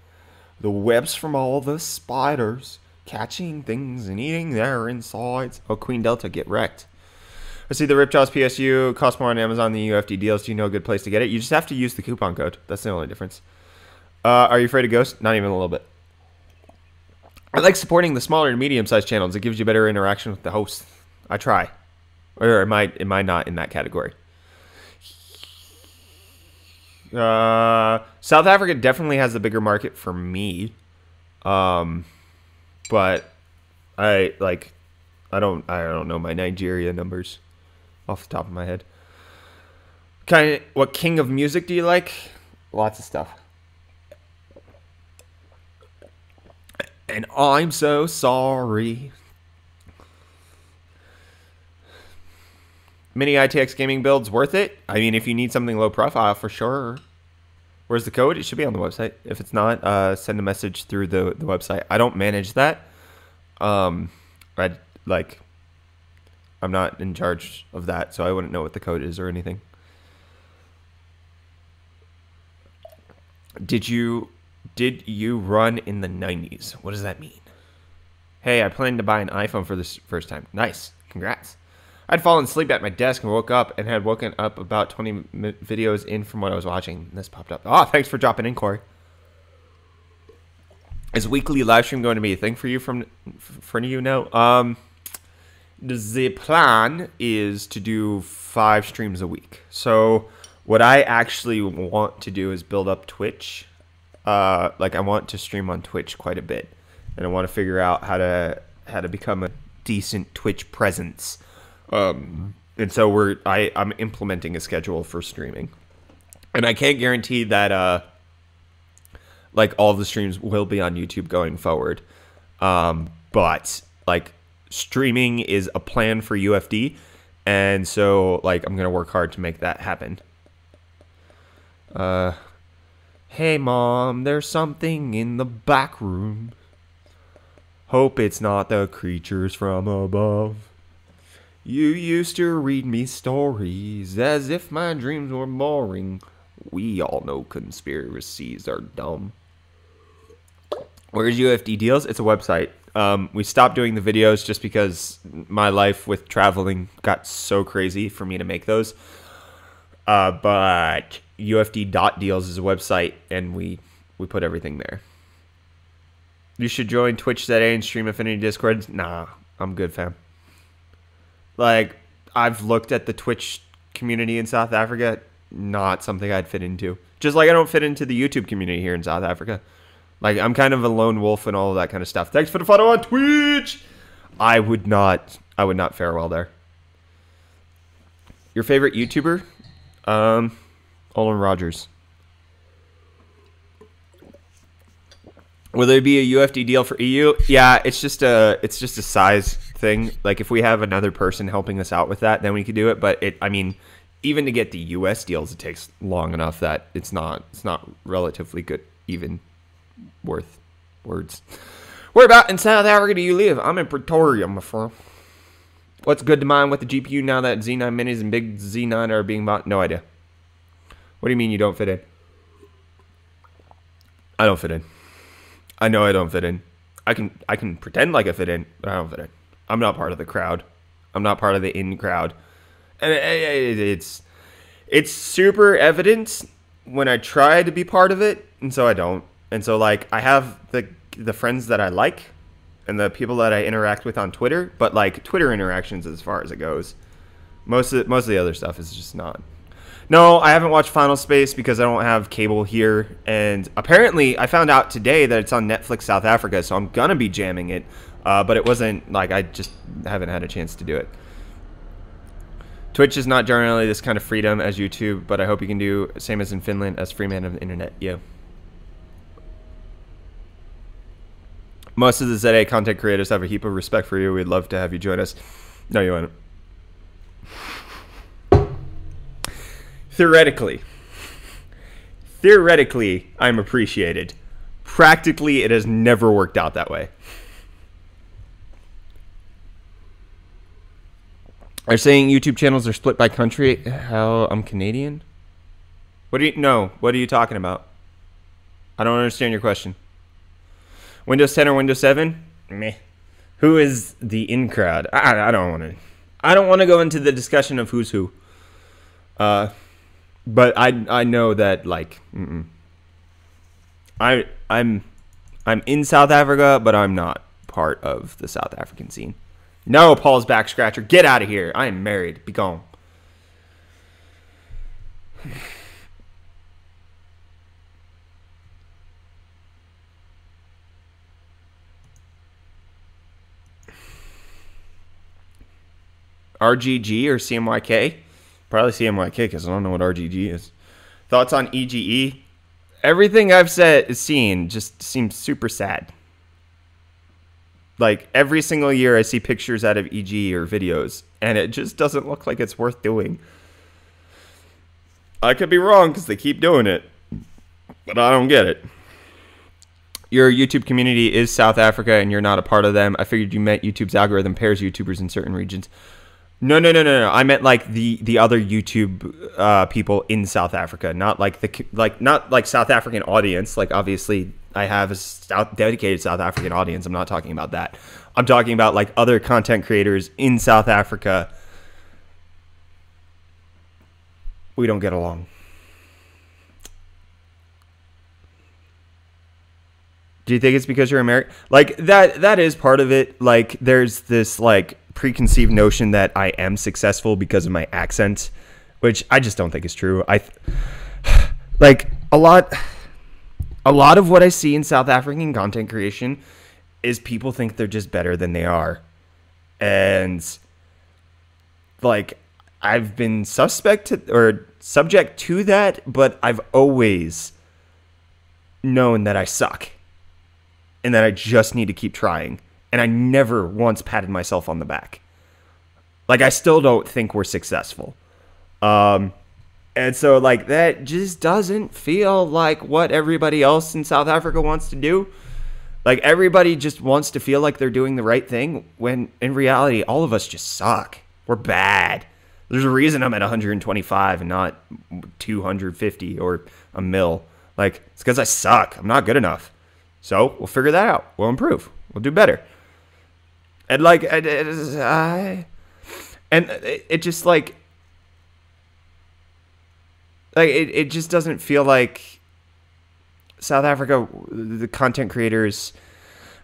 S1: the webs from all the spiders, catching things and eating their insides. Oh, Queen Delta, get wrecked. I see the Ripjaws PSU costs more on Amazon than UFD deals. Do you know a good place to get it? You just have to use the coupon code. That's the only difference. Are you afraid of ghosts? Not even a little bit. I like supporting the smaller to medium-sized channels. It gives you better interaction with the host. I try. Or am I not in that category? South Africa definitely has the bigger market for me. But I don't know my Nigeria numbers off the top of my head. What king of music do you like? Lots of stuff. And I'm so sorry. Mini ITX gaming builds worth it? I mean, if you need something low profile, for sure. Where's the code? It should be on the website. If it's not, send a message through the website. I don't manage that. I'm not in charge of that, so I wouldn't know what the code is or anything. Did you run in the 90s? What does that mean? Hey, I plan to buy an iPhone for this first time. Nice. Congrats. I'd fallen asleep at my desk and woke up and had woken up about 20 videos in from what I was watching. This popped up. Oh, thanks for dropping in, Corey. Is weekly live stream going to be a thing for you for you now? The plan is to do 5 streams a week. So what I actually want to do is build up Twitch. Like I want to stream on Twitch quite a bit, and I want to figure out how to become a decent Twitch presence. And so I'm implementing a schedule for streaming, and I can't guarantee that like all the streams will be on YouTube going forward. But like streaming is a plan for UFD, and so like I'm gonna work hard to make that happen. Hey mom, there's something in the back room. Hope it's not the creatures from above. You used to read me stories as if my dreams were boring. We all know conspiracies are dumb. Where's UFD Deals? It's a website. We stopped doing the videos just because my life with traveling got so crazy for me to make those. But UFD.deals is a website, and we put everything there. You should join Twitch today and stream Affinity Discord. Nah, I'm good, fam. Like, I've looked at the Twitch community in South Africa. Not something I'd fit into. Just like I don't fit into the YouTube community here in South Africa. Like, I'm kind of a lone wolf and all of that kind of stuff. Thanks for the follow on Twitch! I would not fare well there. Your favorite YouTuber? Olin Rogers. Will there be a UFD deal for EU? Yeah, it's just a size thing. Like if we have another person helping us out with that, then we could do it. But I mean, even to get the US deals, it takes long enough that it's not relatively good, even worth words. Where about in South Africa do you live? I'm in Pretoria, my friend. What's good to mine with the GPU now that Z9 minis and big Z9 are being bought? No idea. What do you mean you don't fit in? I don't fit in. I know I don't fit in. I can pretend like I fit in, but I don't fit in. I'm not part of the crowd. I'm not part of the in crowd. And it's super evident when I try to be part of it, and so I don't. And so like I have the friends that I like and the people that I interact with on Twitter, but like Twitter interactions as far as it goes. Most of the other stuff is just not. No, I haven't watched Final Space because I don't have cable here, and apparently I found out today that it's on Netflix South Africa, so I'm gonna be jamming it, but it wasn't, like, I just haven't had a chance to do it. Twitch is not generally this kind of freedom as YouTube, but I hope you can do same as in Finland as free man of the internet. Yeah. Most of the ZA content creators have a heap of respect for you. We'd love to have you join us. No, you won't. Theoretically, I'm appreciated. Practically, it has never worked out that way. Are saying YouTube channels are split by country? How I'm Canadian? What do you talking about? I don't understand your question. Windows 10 or Windows 7? Meh. Who is the in crowd? I don't want to go into the discussion of who's who. But I know that like I'm in South Africa, but I'm not part of the South African scene. No, Paul's back scratcher. Get out of here. I am married. Be gone. RGG or CMYK? Probably CMYK because I don't know what RGG is. Thoughts on EGE? Everything I've seen just seems super sad. Like every single year I see pictures out of EGE or videos and it just doesn't look like it's worth doing. I could be wrong because they keep doing it, but I don't get it. Your YouTube community is South Africa and you're not a part of them. I figured you meant YouTube's algorithm pairs YouTubers in certain regions. No. I meant like the other YouTube people in South Africa, not like not like South African audience. Like obviously I have a dedicated South African audience. I'm not talking about that. I'm talking about like other content creators in South Africa. We don't get along. Do you think it's because you're American? Like that is part of it. Like there's this like preconceived notion that I am successful because of my accent, which I just don't think is true. Like a lot of what I see in South African content creation is people think they're just better than they are. And like I've been subject to that, but I've always known that I suck and that I just need to keep trying. And I never once patted myself on the back. Like, I still don't think we're successful. And so, like, that just doesn't feel like what everybody else in South Africa wants to do. Like, everybody just wants to feel like they're doing the right thing, when in reality, all of us just suck. We're bad. There's a reason I'm at 125 and not 250 or a mil. Like, it's because I suck. I'm not good enough. So, we'll figure that out. We'll improve. We'll do better. And, like, it just, like it just doesn't feel like South Africa, the content creators,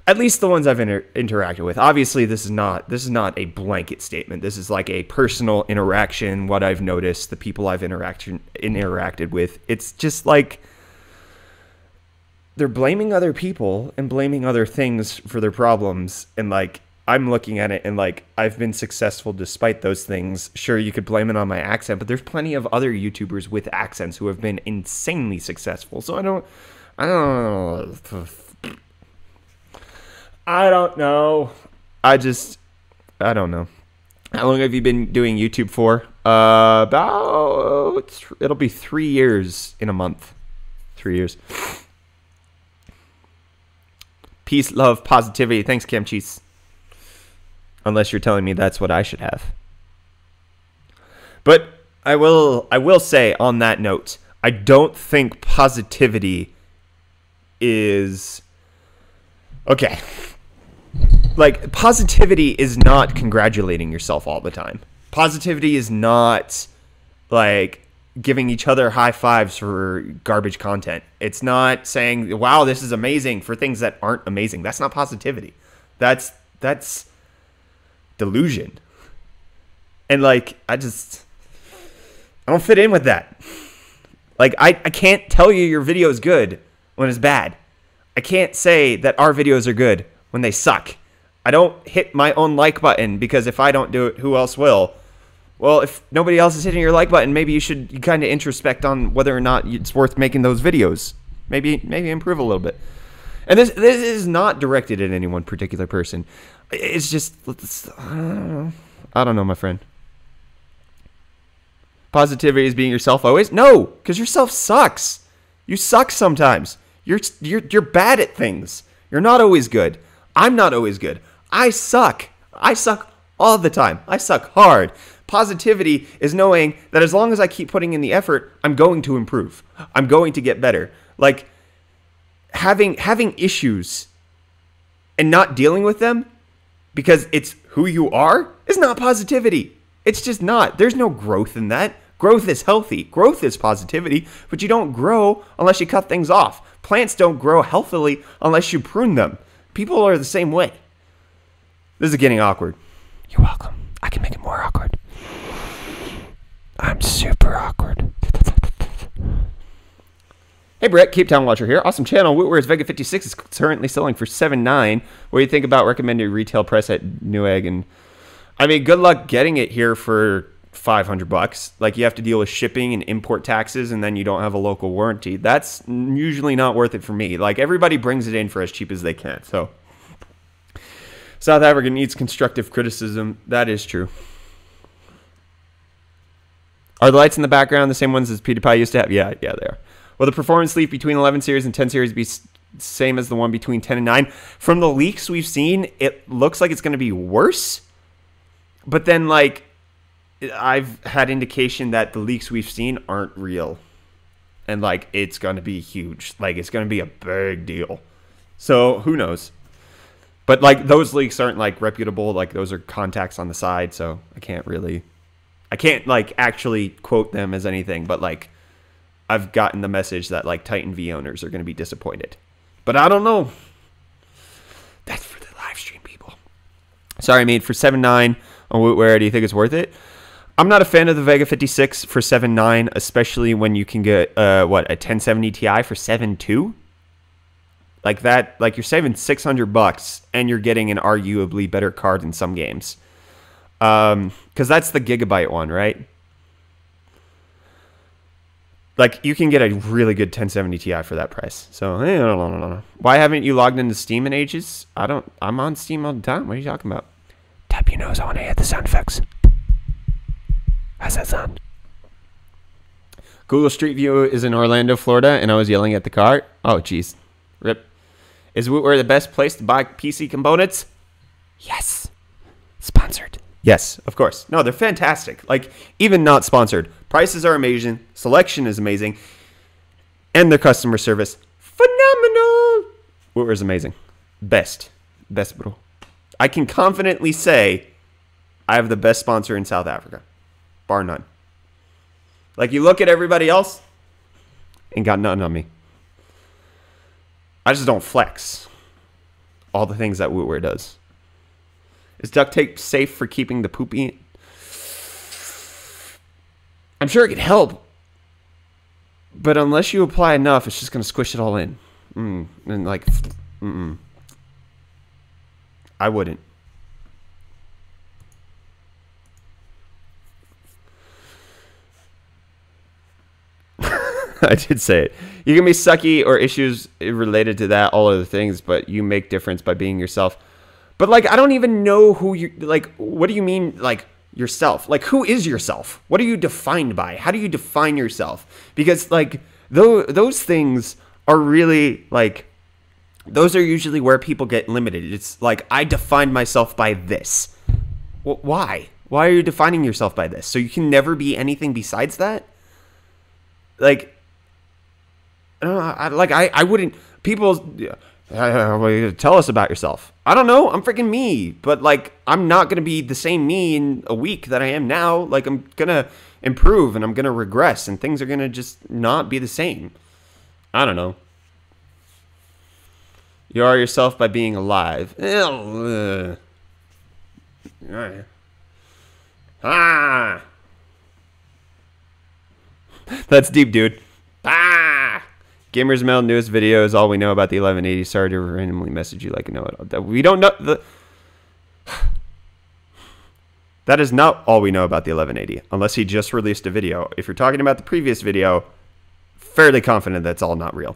S1: at least the ones I've interacted with. Obviously, this is not a blanket statement. This is like a personal interaction, what I've noticed, the people I've interacted with. It's just like they're blaming other people and blaming other things for their problems. And like, I'm looking at it and like, I've been successful despite those things. Sure, you could blame it on my accent, but there's plenty of other YouTubers with accents who have been insanely successful. So I don't know. I don't know. How long have you been doing YouTube for? It'll be 3 years in a month. 3 years. Peace, love, positivity. Thanks, Cam Cheese. Unless you're telling me that's what I should have. But I will say on that note, I don't think positivity is okay. Like, positivity is not congratulating yourself all the time. Positivity is not like giving each other high fives for garbage content. It's not saying, wow, this is amazing, for things that aren't amazing. That's not positivity. That's delusion. And like, I don't fit in with that. Like, I can't tell you your video is good when it's bad. I can't say that our videos are good when they suck. I don't hit my own like button because if I don't do it, who else will? Well, if nobody else is hitting your like button, maybe you should kind of introspect on whether or not it's worth making those videos. Maybe improve a little bit. And this is not directed at any one particular person. It's just, I don't know, my friend. Positivity is being yourself always? No, because yourself sucks. You suck sometimes. You're bad at things. You're not always good. I'm not always good. I suck. I suck all the time. I suck hard. Positivity is knowing that as long as I keep putting in the effort, I'm going to improve. I'm going to get better. Like, having issues and not dealing with them because it's who you are is not positivity. It's just not. There's no growth in that. Growth is healthy. Growth is positivity, but you don't grow unless you cut things off. Plants don't grow healthily unless you prune them. People are the same way. This is getting awkward. You're welcome. I can make it more awkward. I'm super awkward. Hey Brett, Cape Town Watcher here. Awesome channel. Wootware's Vega 56 is currently selling for $7.9. What do you think about recommended retail price at Newegg? And I mean, good luck getting it here for $500. Like, you have to deal with shipping and import taxes, and then you don't have a local warranty. That's usually not worth it for me. Like, everybody brings it in for as cheap as they can. So, South Africa needs constructive criticism. That is true. Are the lights in the background the same ones as PewDiePie used to have? Yeah, they are. Will the performance leap between 11 series and 10 series be same as the one between 10 and 9? From the leaks we've seen, it looks like it's going to be worse. But then, like, I've had indication that the leaks we've seen aren't real. And, like, it's going to be huge. Like, it's going to be a big deal. So, who knows? But, like, those leaks aren't, like, reputable. Like, those are contacts on the side. So, I can't, like, actually quote them as anything. But, like, I've gotten the message that, like, Titan V owners are going to be disappointed. But I don't know. That's for the live stream, people. Sorry, mate. For 7.9 on Wootware, do you think it's worth it? I'm not a fan of the Vega 56 for 7.9, especially when you can get, a 1070 Ti for 7.2? Like that, like you're saving $600 and you're getting an arguably better card in some games. Because that's the Gigabyte one, right? Like, you can get a really good 1070 Ti for that price. So, no. Why haven't you logged into Steam in ages? I'm on Steam all the time. What are you talking about? Tap your nose. I want to hear the sound effects. How's that sound? Google Street View is in Orlando, Florida, and I was yelling at the car. Oh, jeez. Rip. Is Wootware the best place to buy PC components? Yes. Sponsored. Yes, of course. No, they're fantastic. Like, even not sponsored. Prices are amazing. Selection is amazing. And their customer service, phenomenal. Wootware is amazing. Best. Best, bro. I can confidently say I have the best sponsor in South Africa. Bar none. Like, you look at everybody else, ain't got nothing on me. I just don't flex all the things that Wootware does. Is duct tape safe for keeping the poopy in? I'm sure it could help. But unless you apply enough, it's just going to squish it all in. And like, I wouldn't. I did say it. You can be sucky or issues related to that, all other things, but you make difference by being yourself. But, like, I don't even know who you, like, what do you mean, like, yourself? Like, who is yourself? What are you defined by? How do you define yourself? Because, like, those things are really, like, those are usually where people get limited. It's like, I defined myself by this. Well, why? Why are you defining yourself by this? So you can never be anything besides that? Like, I wouldn't. People tell us about yourself. I don't know. I'm freaking me. But, like, I'm not going to be the same me in a week that I am now. Like, I'm going to improve and I'm going to regress and things are going to just not be the same. I don't know. You are yourself by being alive. That's deep, dude. Gamers Mail newest video is all we know about the 1180. Sorry to randomly message you like you know it. We don't know that is not all we know about the 1180, unless he just released a video. If you're talking about the previous video, fairly confident that's all not real.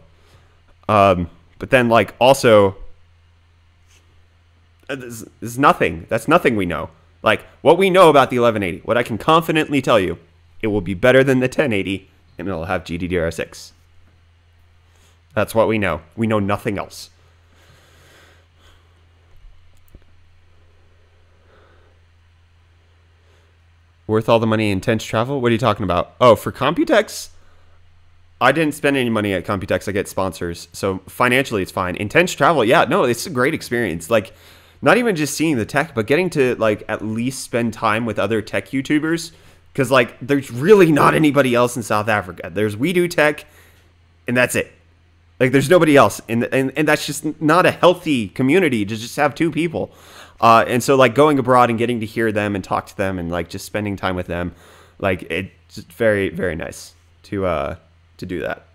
S1: But then, like, also, there's nothing. That's nothing we know. Like, what we know about the 1180, what I can confidently tell you, it will be better than the 1080, and it'll have GDDR6. That's what we know. We know nothing else. Worth all the money in intense travel? What are you talking about? Oh, for Computex? I didn't spend any money at Computex. I get sponsors. So financially, it's fine. Intense travel, yeah, no, it's a great experience. Like, not even just seeing the tech, but getting to, like, at least spend time with other tech YouTubers. Because, like, there's really not anybody else in South Africa. There's We Do Tech, and that's it. Like, there's nobody else. And that's just not a healthy community to just have two people. And so, like, going abroad and getting to hear them and talk to them and, like, just spending time with them, like, it's just very, very nice to do that.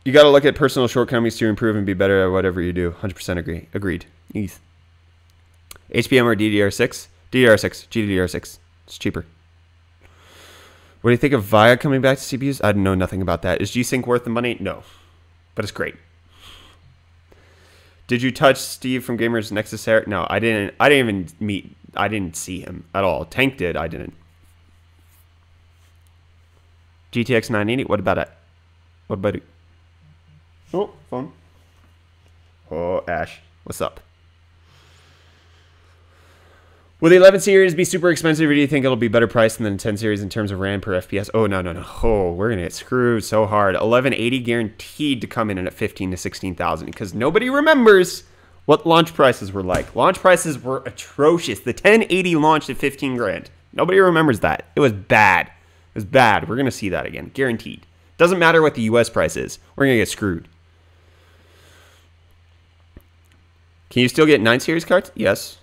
S1: You got to look at personal shortcomings to improve and be better at whatever you do. 100% agreed. Ease. HBM or DDR6? DDR6. GDDR6. It's cheaper. What do you think of VIA coming back to CPUs? I know nothing about that. Is G-Sync worth the money? No. But it's great. Did you touch Steve from Gamers Nexus Air? No, I didn't even meet. I didn't see him at all. Tank did. I didn't. GTX 980. What about it? What about it? Oh, phone. Oh, Ash. What's up? Will the 11 series be super expensive, or do you think it'll be better priced than the 10 series in terms of RAM per FPS? Oh, no, no, no. Oh, we're going to get screwed so hard. 1180 guaranteed to come in at 15 to 16,000 because nobody remembers what launch prices were like. Launch prices were atrocious. The 1080 launched at 15 grand. Nobody remembers that. It was bad. It was bad. We're going to see that again. Guaranteed. Doesn't matter what the US price is. We're going to get screwed. Can you still get 9 series cards? Yes.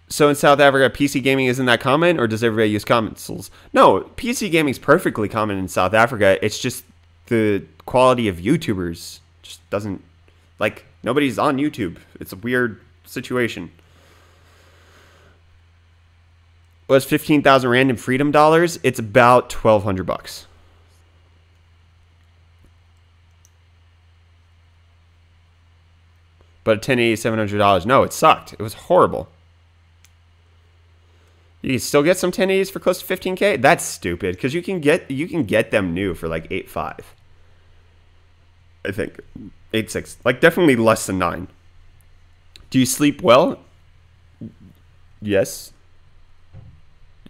S1: So in South Africa, PC gaming isn't that common, or does everybody use consoles? No, PC gaming is perfectly common in South Africa. It's just the quality of YouTubers just doesn't, like, nobody's on YouTube. It's a weird situation. Was 15,000 random freedom dollars? It's about 1,200 bucks. But 1080 $700. No, it sucked. It was horrible. You can still get some 1080s for close to 15K? That's stupid, because you can get them new for like 8.5. I think 8.6. Like definitely less than 9. Do you sleep well? Yes.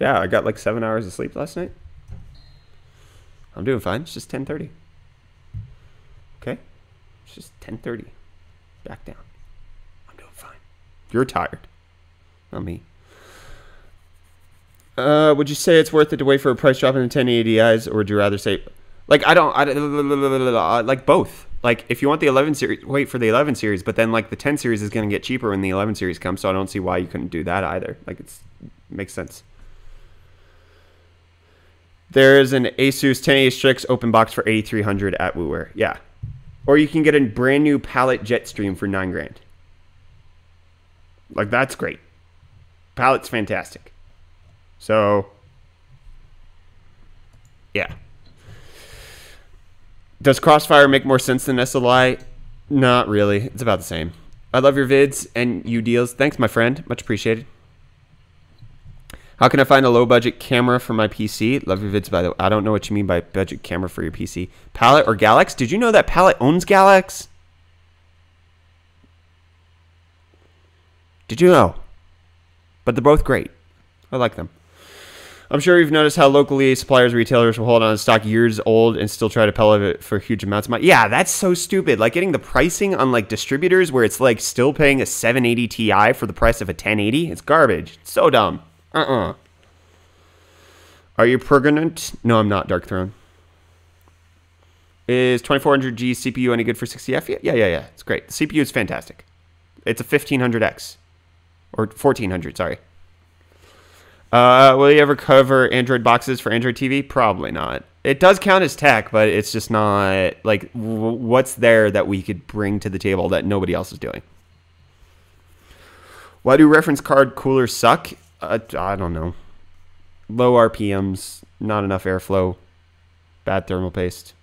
S1: Yeah, I got like 7 hours of sleep last night. I'm doing fine. It's just 10:30. Okay? It's just 10:30. Back down. I'm doing fine. You're tired. Not me. Would you say it's worth it to wait for a price drop in the 1080Is, or would you rather say, like, I like both. Like, if you want the 11 series, wait for the 11 series, but then, like, the 10 series is going to get cheaper when the 11 series comes, so I don't see why you couldn't do that either. Like, it makes sense. There's an Asus 1080 Strix open box for 8,300 at WooWare. Yeah. Or you can get a brand new palette Jetstream for 9 grand. Like, that's great. Palette's fantastic. So, yeah. Does Crossfire make more sense than SLI? Not really. It's about the same. I love your vids and you deals. Thanks, my friend. Much appreciated. How can I find a low-budget camera for my PC? Love your vids, by the way. I don't know what you mean by budget camera for your PC. Palette or Galax? Did you know that Palette owns Galax? Did you know? But they're both great. I like them. I'm sure you've noticed how locally suppliers, retailers will hold on to stock years old and still try to peddle it for huge amounts of money. Yeah, that's so stupid. Like getting the pricing on like distributors where it's like still paying a 780 Ti for the price of a 1080. It's garbage. It's so dumb. Are you pregnant? No, I'm not, Dark Throne. Is 2400G CPU any good for 60F? Yeah. It's great. The CPU is fantastic. It's a 1500X. Or 1400, sorry. Will you ever cover Android boxes for Android TV? Probably not. It does count as tech, but it's just not, like, what's there that we could bring to the table that nobody else is doing? Why do reference card coolers suck? I don't know. Low RPMs, not enough airflow, bad thermal paste.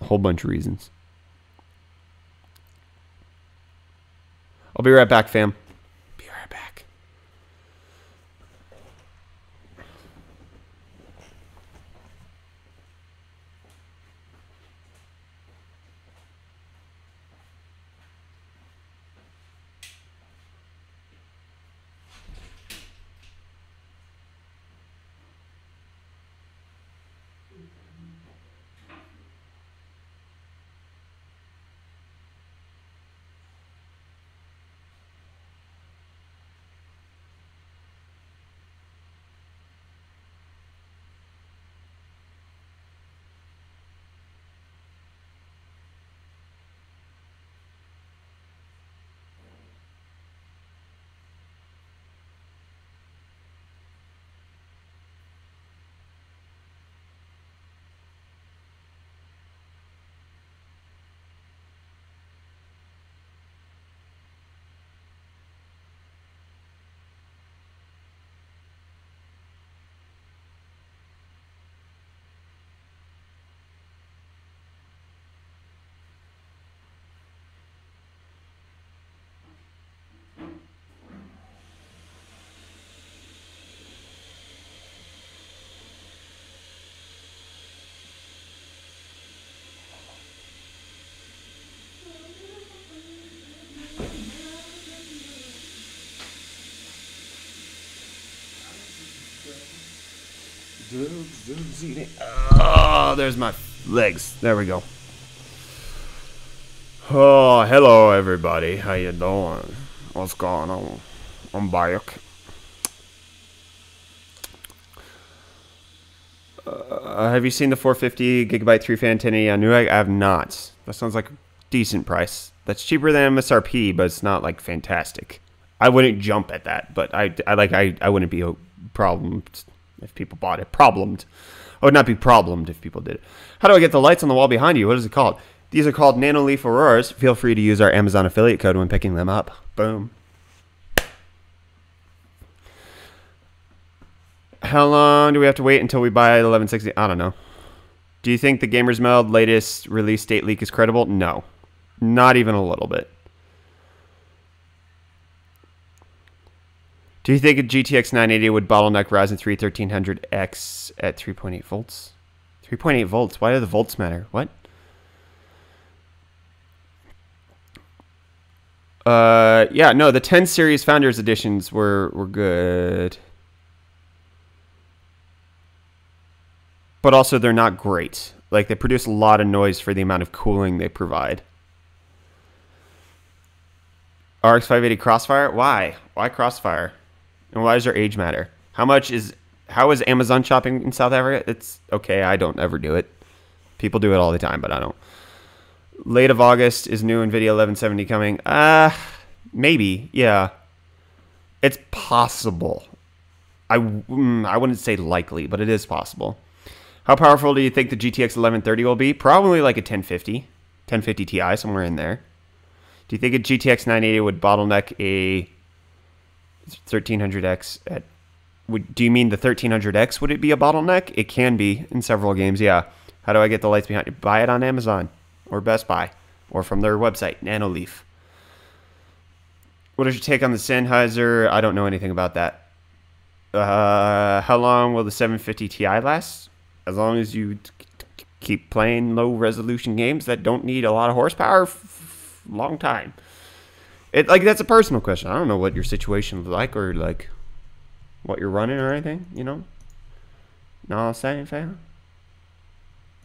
S1: A whole bunch of reasons. I'll be right back, fam. Be right back. Oh, there's my legs. There we go. Oh, hello everybody. How you doing? What's going on? I'm back. Have you seen the 450 gigabyte 3-fan 1080 on Newegg? I have not. That sounds like a decent price. That's cheaper than MSRP, but it's not like fantastic. I wouldn't jump at that, but I wouldn't be problemed if people bought it. Problemed. I would not be problemed if people did it. How do I get the lights on the wall behind you? What is it called? These are called Nanoleaf Auroras. Feel free to use our Amazon affiliate code when picking them up. Boom. How long do we have to wait until we buy 1160? I don't know. Do you think the Gamers Meld latest release date leak is credible? No. Not even a little bit. Do you think a GTX 980 would bottleneck Ryzen 3 1300X at 3.8 volts? 3.8 volts? Why do the volts matter? What? Yeah, no, the 10 series Founders Editions were good. But also they're not great. Like, they produce a lot of noise for the amount of cooling they provide. RX 580 Crossfire? Why? Why Crossfire? And why does their age matter? How is Amazon shopping in South Africa? It's okay, I don't ever do it. People do it all the time, but I don't. Late of August is new NVIDIA 1170 coming. Maybe, yeah. It's possible. I wouldn't say likely, but it is possible. How powerful do you think the GTX 1130 will be? Probably like a 1050 Ti, somewhere in there. Do you think a GTX 980 would bottleneck a 1300X at... do you mean the 1300X? Would it be a bottleneck? It can be in several games, yeah. How do I get the lights behind it? Buy it on Amazon or Best Buy or from their website, Nanoleaf. What is your take on the Sennheiser? I don't know anything about that. How long will the 750 Ti last? As long as you keep playing low-resolution games that don't need a lot of horsepower, long time. That's a personal question. I don't know what your situation is like or, like, what you're running or anything, you know? Know what I'm saying, fam?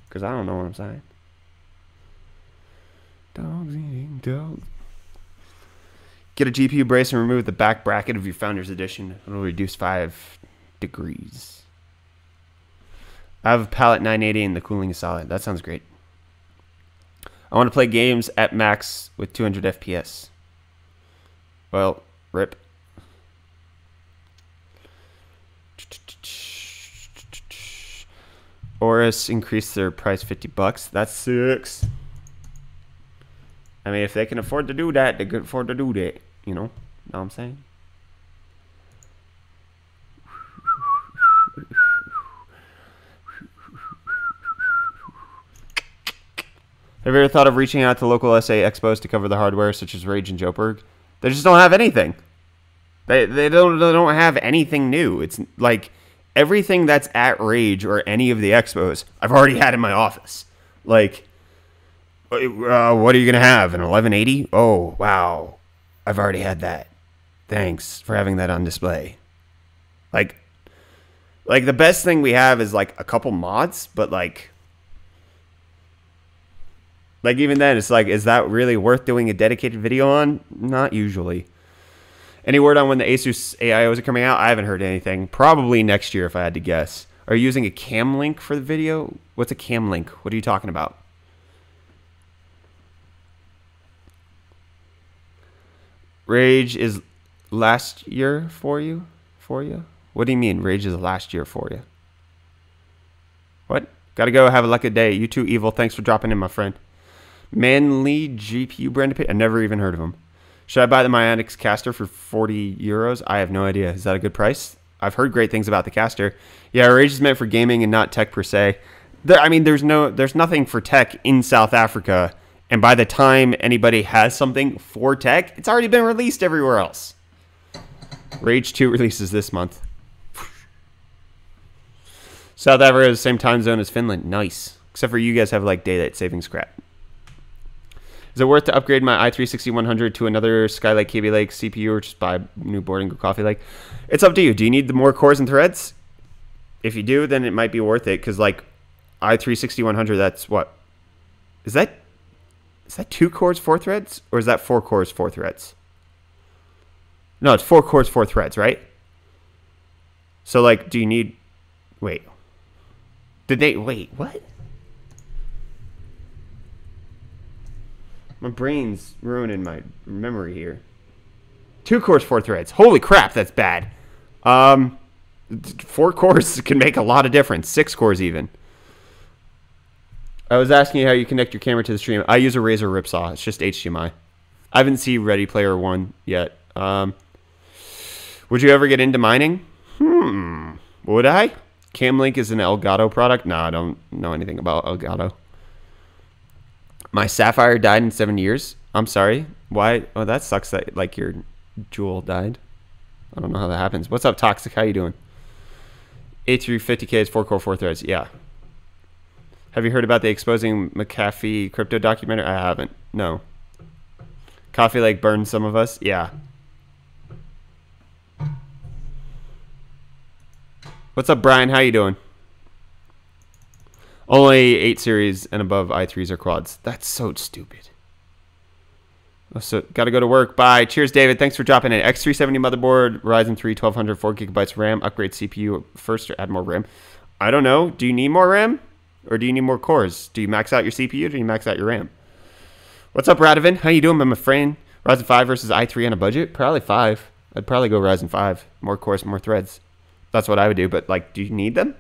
S1: Because I don't know what I'm saying. Dogs eating dogs. Get a GPU brace and remove the back bracket of your Founders Edition. It'll reduce 5 degrees. I have a Palette 980 and the cooling is solid. That sounds great. I want to play games at max with 200 FPS. Well, rip. Oris increased their price $50. That sucks. I mean, if they can afford to do that, they can afford to do that. You know what I'm saying? Have you ever thought of reaching out to local SA expos to cover the hardware, such as Rage and Joburg? They just don't have anything. They don't have anything new. It's like everything that's at Rage or any of the expos, I've already had in my office. Like, what are you gonna have? An 1180? Oh wow, I've already had that. Thanks for having that on display. Like the best thing we have is like a couple mods, but like even then, it's like, is that really worth doing a dedicated video on? Not usually. Any word on when the Asus AIOs are coming out? I haven't heard anything. Probably next year, if I had to guess. Are you using a cam link for the video? What's a cam link? What are you talking about? Rage is last year for you? What do you mean, Rage is last year for you? What? Gotta go. Have a lucky day. You too, Evil. Thanks for dropping in, my friend. Manly GPU brand. I never even heard of them. Should I buy the Myonix caster for 40 euros? I have no idea. Is that a good price? I've heard great things about the caster. Yeah, Rage is meant for gaming and not tech per se. I mean, there's nothing for tech in South Africa, and by the time anybody has something for tech, it's already been released everywhere else. Rage 2 releases this month. South Africa is the same time zone as Finland. Nice. Except for you guys have like daylight savings crap. Is it worth to upgrade my i3-6100 to another Skylake Kaby Lake CPU or just buy a new board and go Coffee Lake? It's up to you. Do you need the more cores and threads? If you do, then it might be worth it because like i3-6100, that's what? Is that 2 cores, 4 threads? Or is that 4 cores, 4 threads? No, it's 4 cores, 4 threads, right? So like, do you need... Wait. Wait, what? My brain's ruining my memory here. 2 cores, 4 threads. Holy crap, that's bad. 4 cores can make a lot of difference. 6 cores even. I was asking you how you connect your camera to the stream. I use a Razer Ripsaw. It's just HDMI. I haven't seen Ready Player One yet. Would you ever get into mining? Would I? Camlink is an Elgato product? No, I don't know anything about Elgato. My Sapphire died in 7 years. I'm sorry. Why? Oh, that sucks that like your Jewel died. I don't know how that happens. What's up, Toxic? How you doing? A350K is 4 core, 4 threads. Yeah. Have you heard about the Exposing McAfee crypto documentary? I haven't. No. Coffee Lake burned some of us? Yeah. What's up, Brian? How you doing? Only 8 series and above i3s or quads. That's so stupid. So, gotta go to work. Bye. Cheers, David. Thanks for dropping in. X370 motherboard, Ryzen 3, 1200, 4 gigabytes RAM. Upgrade CPU first or add more RAM. I don't know. Do you need more RAM? Or do you need more cores? Do you max out your CPU or do you max out your RAM? What's up, Radovan? How you doing, my friend? Ryzen 5 versus i3 on a budget? Probably 5. I'd probably go Ryzen 5. More cores, more threads. That's what I would do. But, like, do you need them?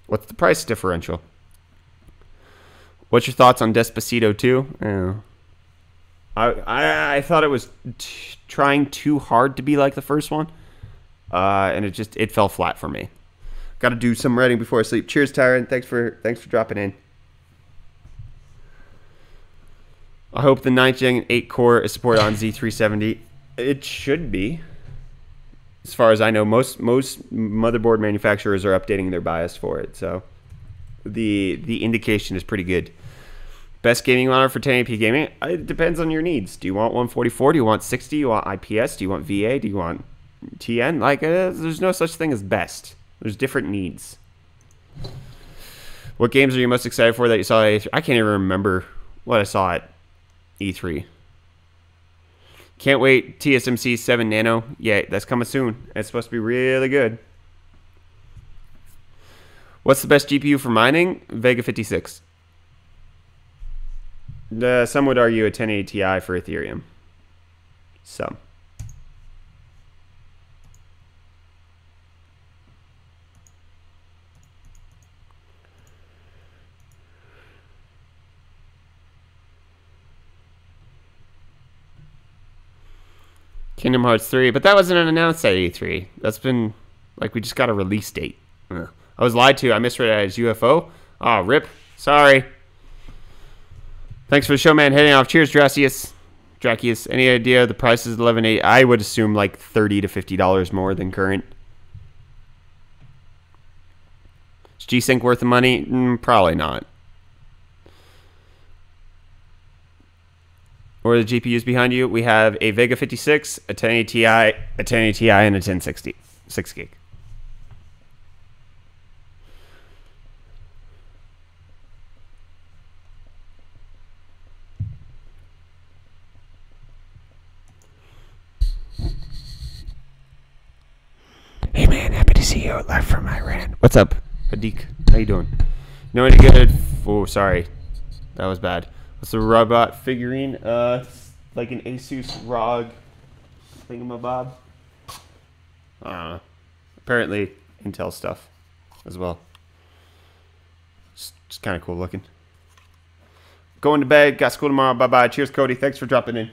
S1: What's the price differential? What's your thoughts on Despacito 2? I thought it was trying too hard to be like the first one. And it fell flat for me. Got to do some writing before I sleep. Cheers, Tyron. Thanks for dropping in. I hope the 9th Gen 8 core is supported on Z370. It should be. As far as I know, most motherboard manufacturers are updating their BIOS for it, so the indication is pretty good. Best gaming monitor for 1080p gaming? It depends on your needs. Do you want 144? Do you want 60? Do you want IPS? Do you want VA? Do you want TN? Like, there's no such thing as best. There's different needs. What games are you most excited for that you saw at E3? I can't even remember what I saw at E3. Can't wait. TSMC 7 Nano. Yeah, that's coming soon. It's supposed to be really good. What's the best GPU for mining? Vega 56. Some would argue a 1080 Ti for Ethereum. Some. Kingdom Hearts 3, but that wasn't announced at E3. That's been, like, we just got a release date. Ugh. I was lied to. I misread it as UFO. Oh, rip. Sorry. Thanks for the show, man. Heading off. Cheers, Dracius. Any idea the price is $11.80? I would assume like $30 to $50 more than current. Is G-Sync worth the money? Probably not. Or the GPUs behind you, we have a Vega 56, a 1080 Ti, a 1080 Ti, and a 1060, 6 gig. Hey man, happy to see you live from Iran. What's up, Hadik? How you doing? No any good? Oh, sorry, that was bad. What's the robot figurine? It's like an Asus ROG thingamabob. Apparently Intel stuff as well. Just kind of cool looking. Going to bed. Got school tomorrow. Bye bye. Cheers, Cody. Thanks for dropping in.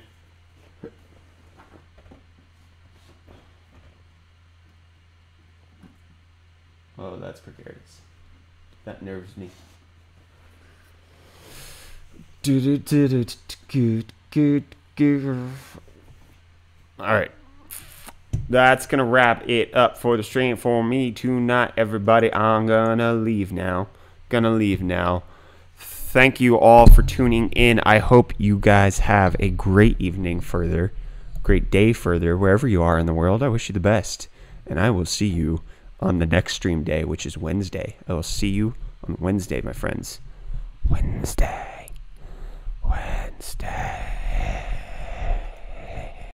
S1: Oh, that's precarious. That nerves me. Alright. That's gonna wrap it up for the stream for me tonight, everybody. I'm gonna leave now. Thank you all for tuning in. I hope you guys have a great evening further, great day further, wherever you are in the world. I wish you the best, and I will see you on the next stream day, which is Wednesday. I will see you on Wednesday, my friends. Wednesday.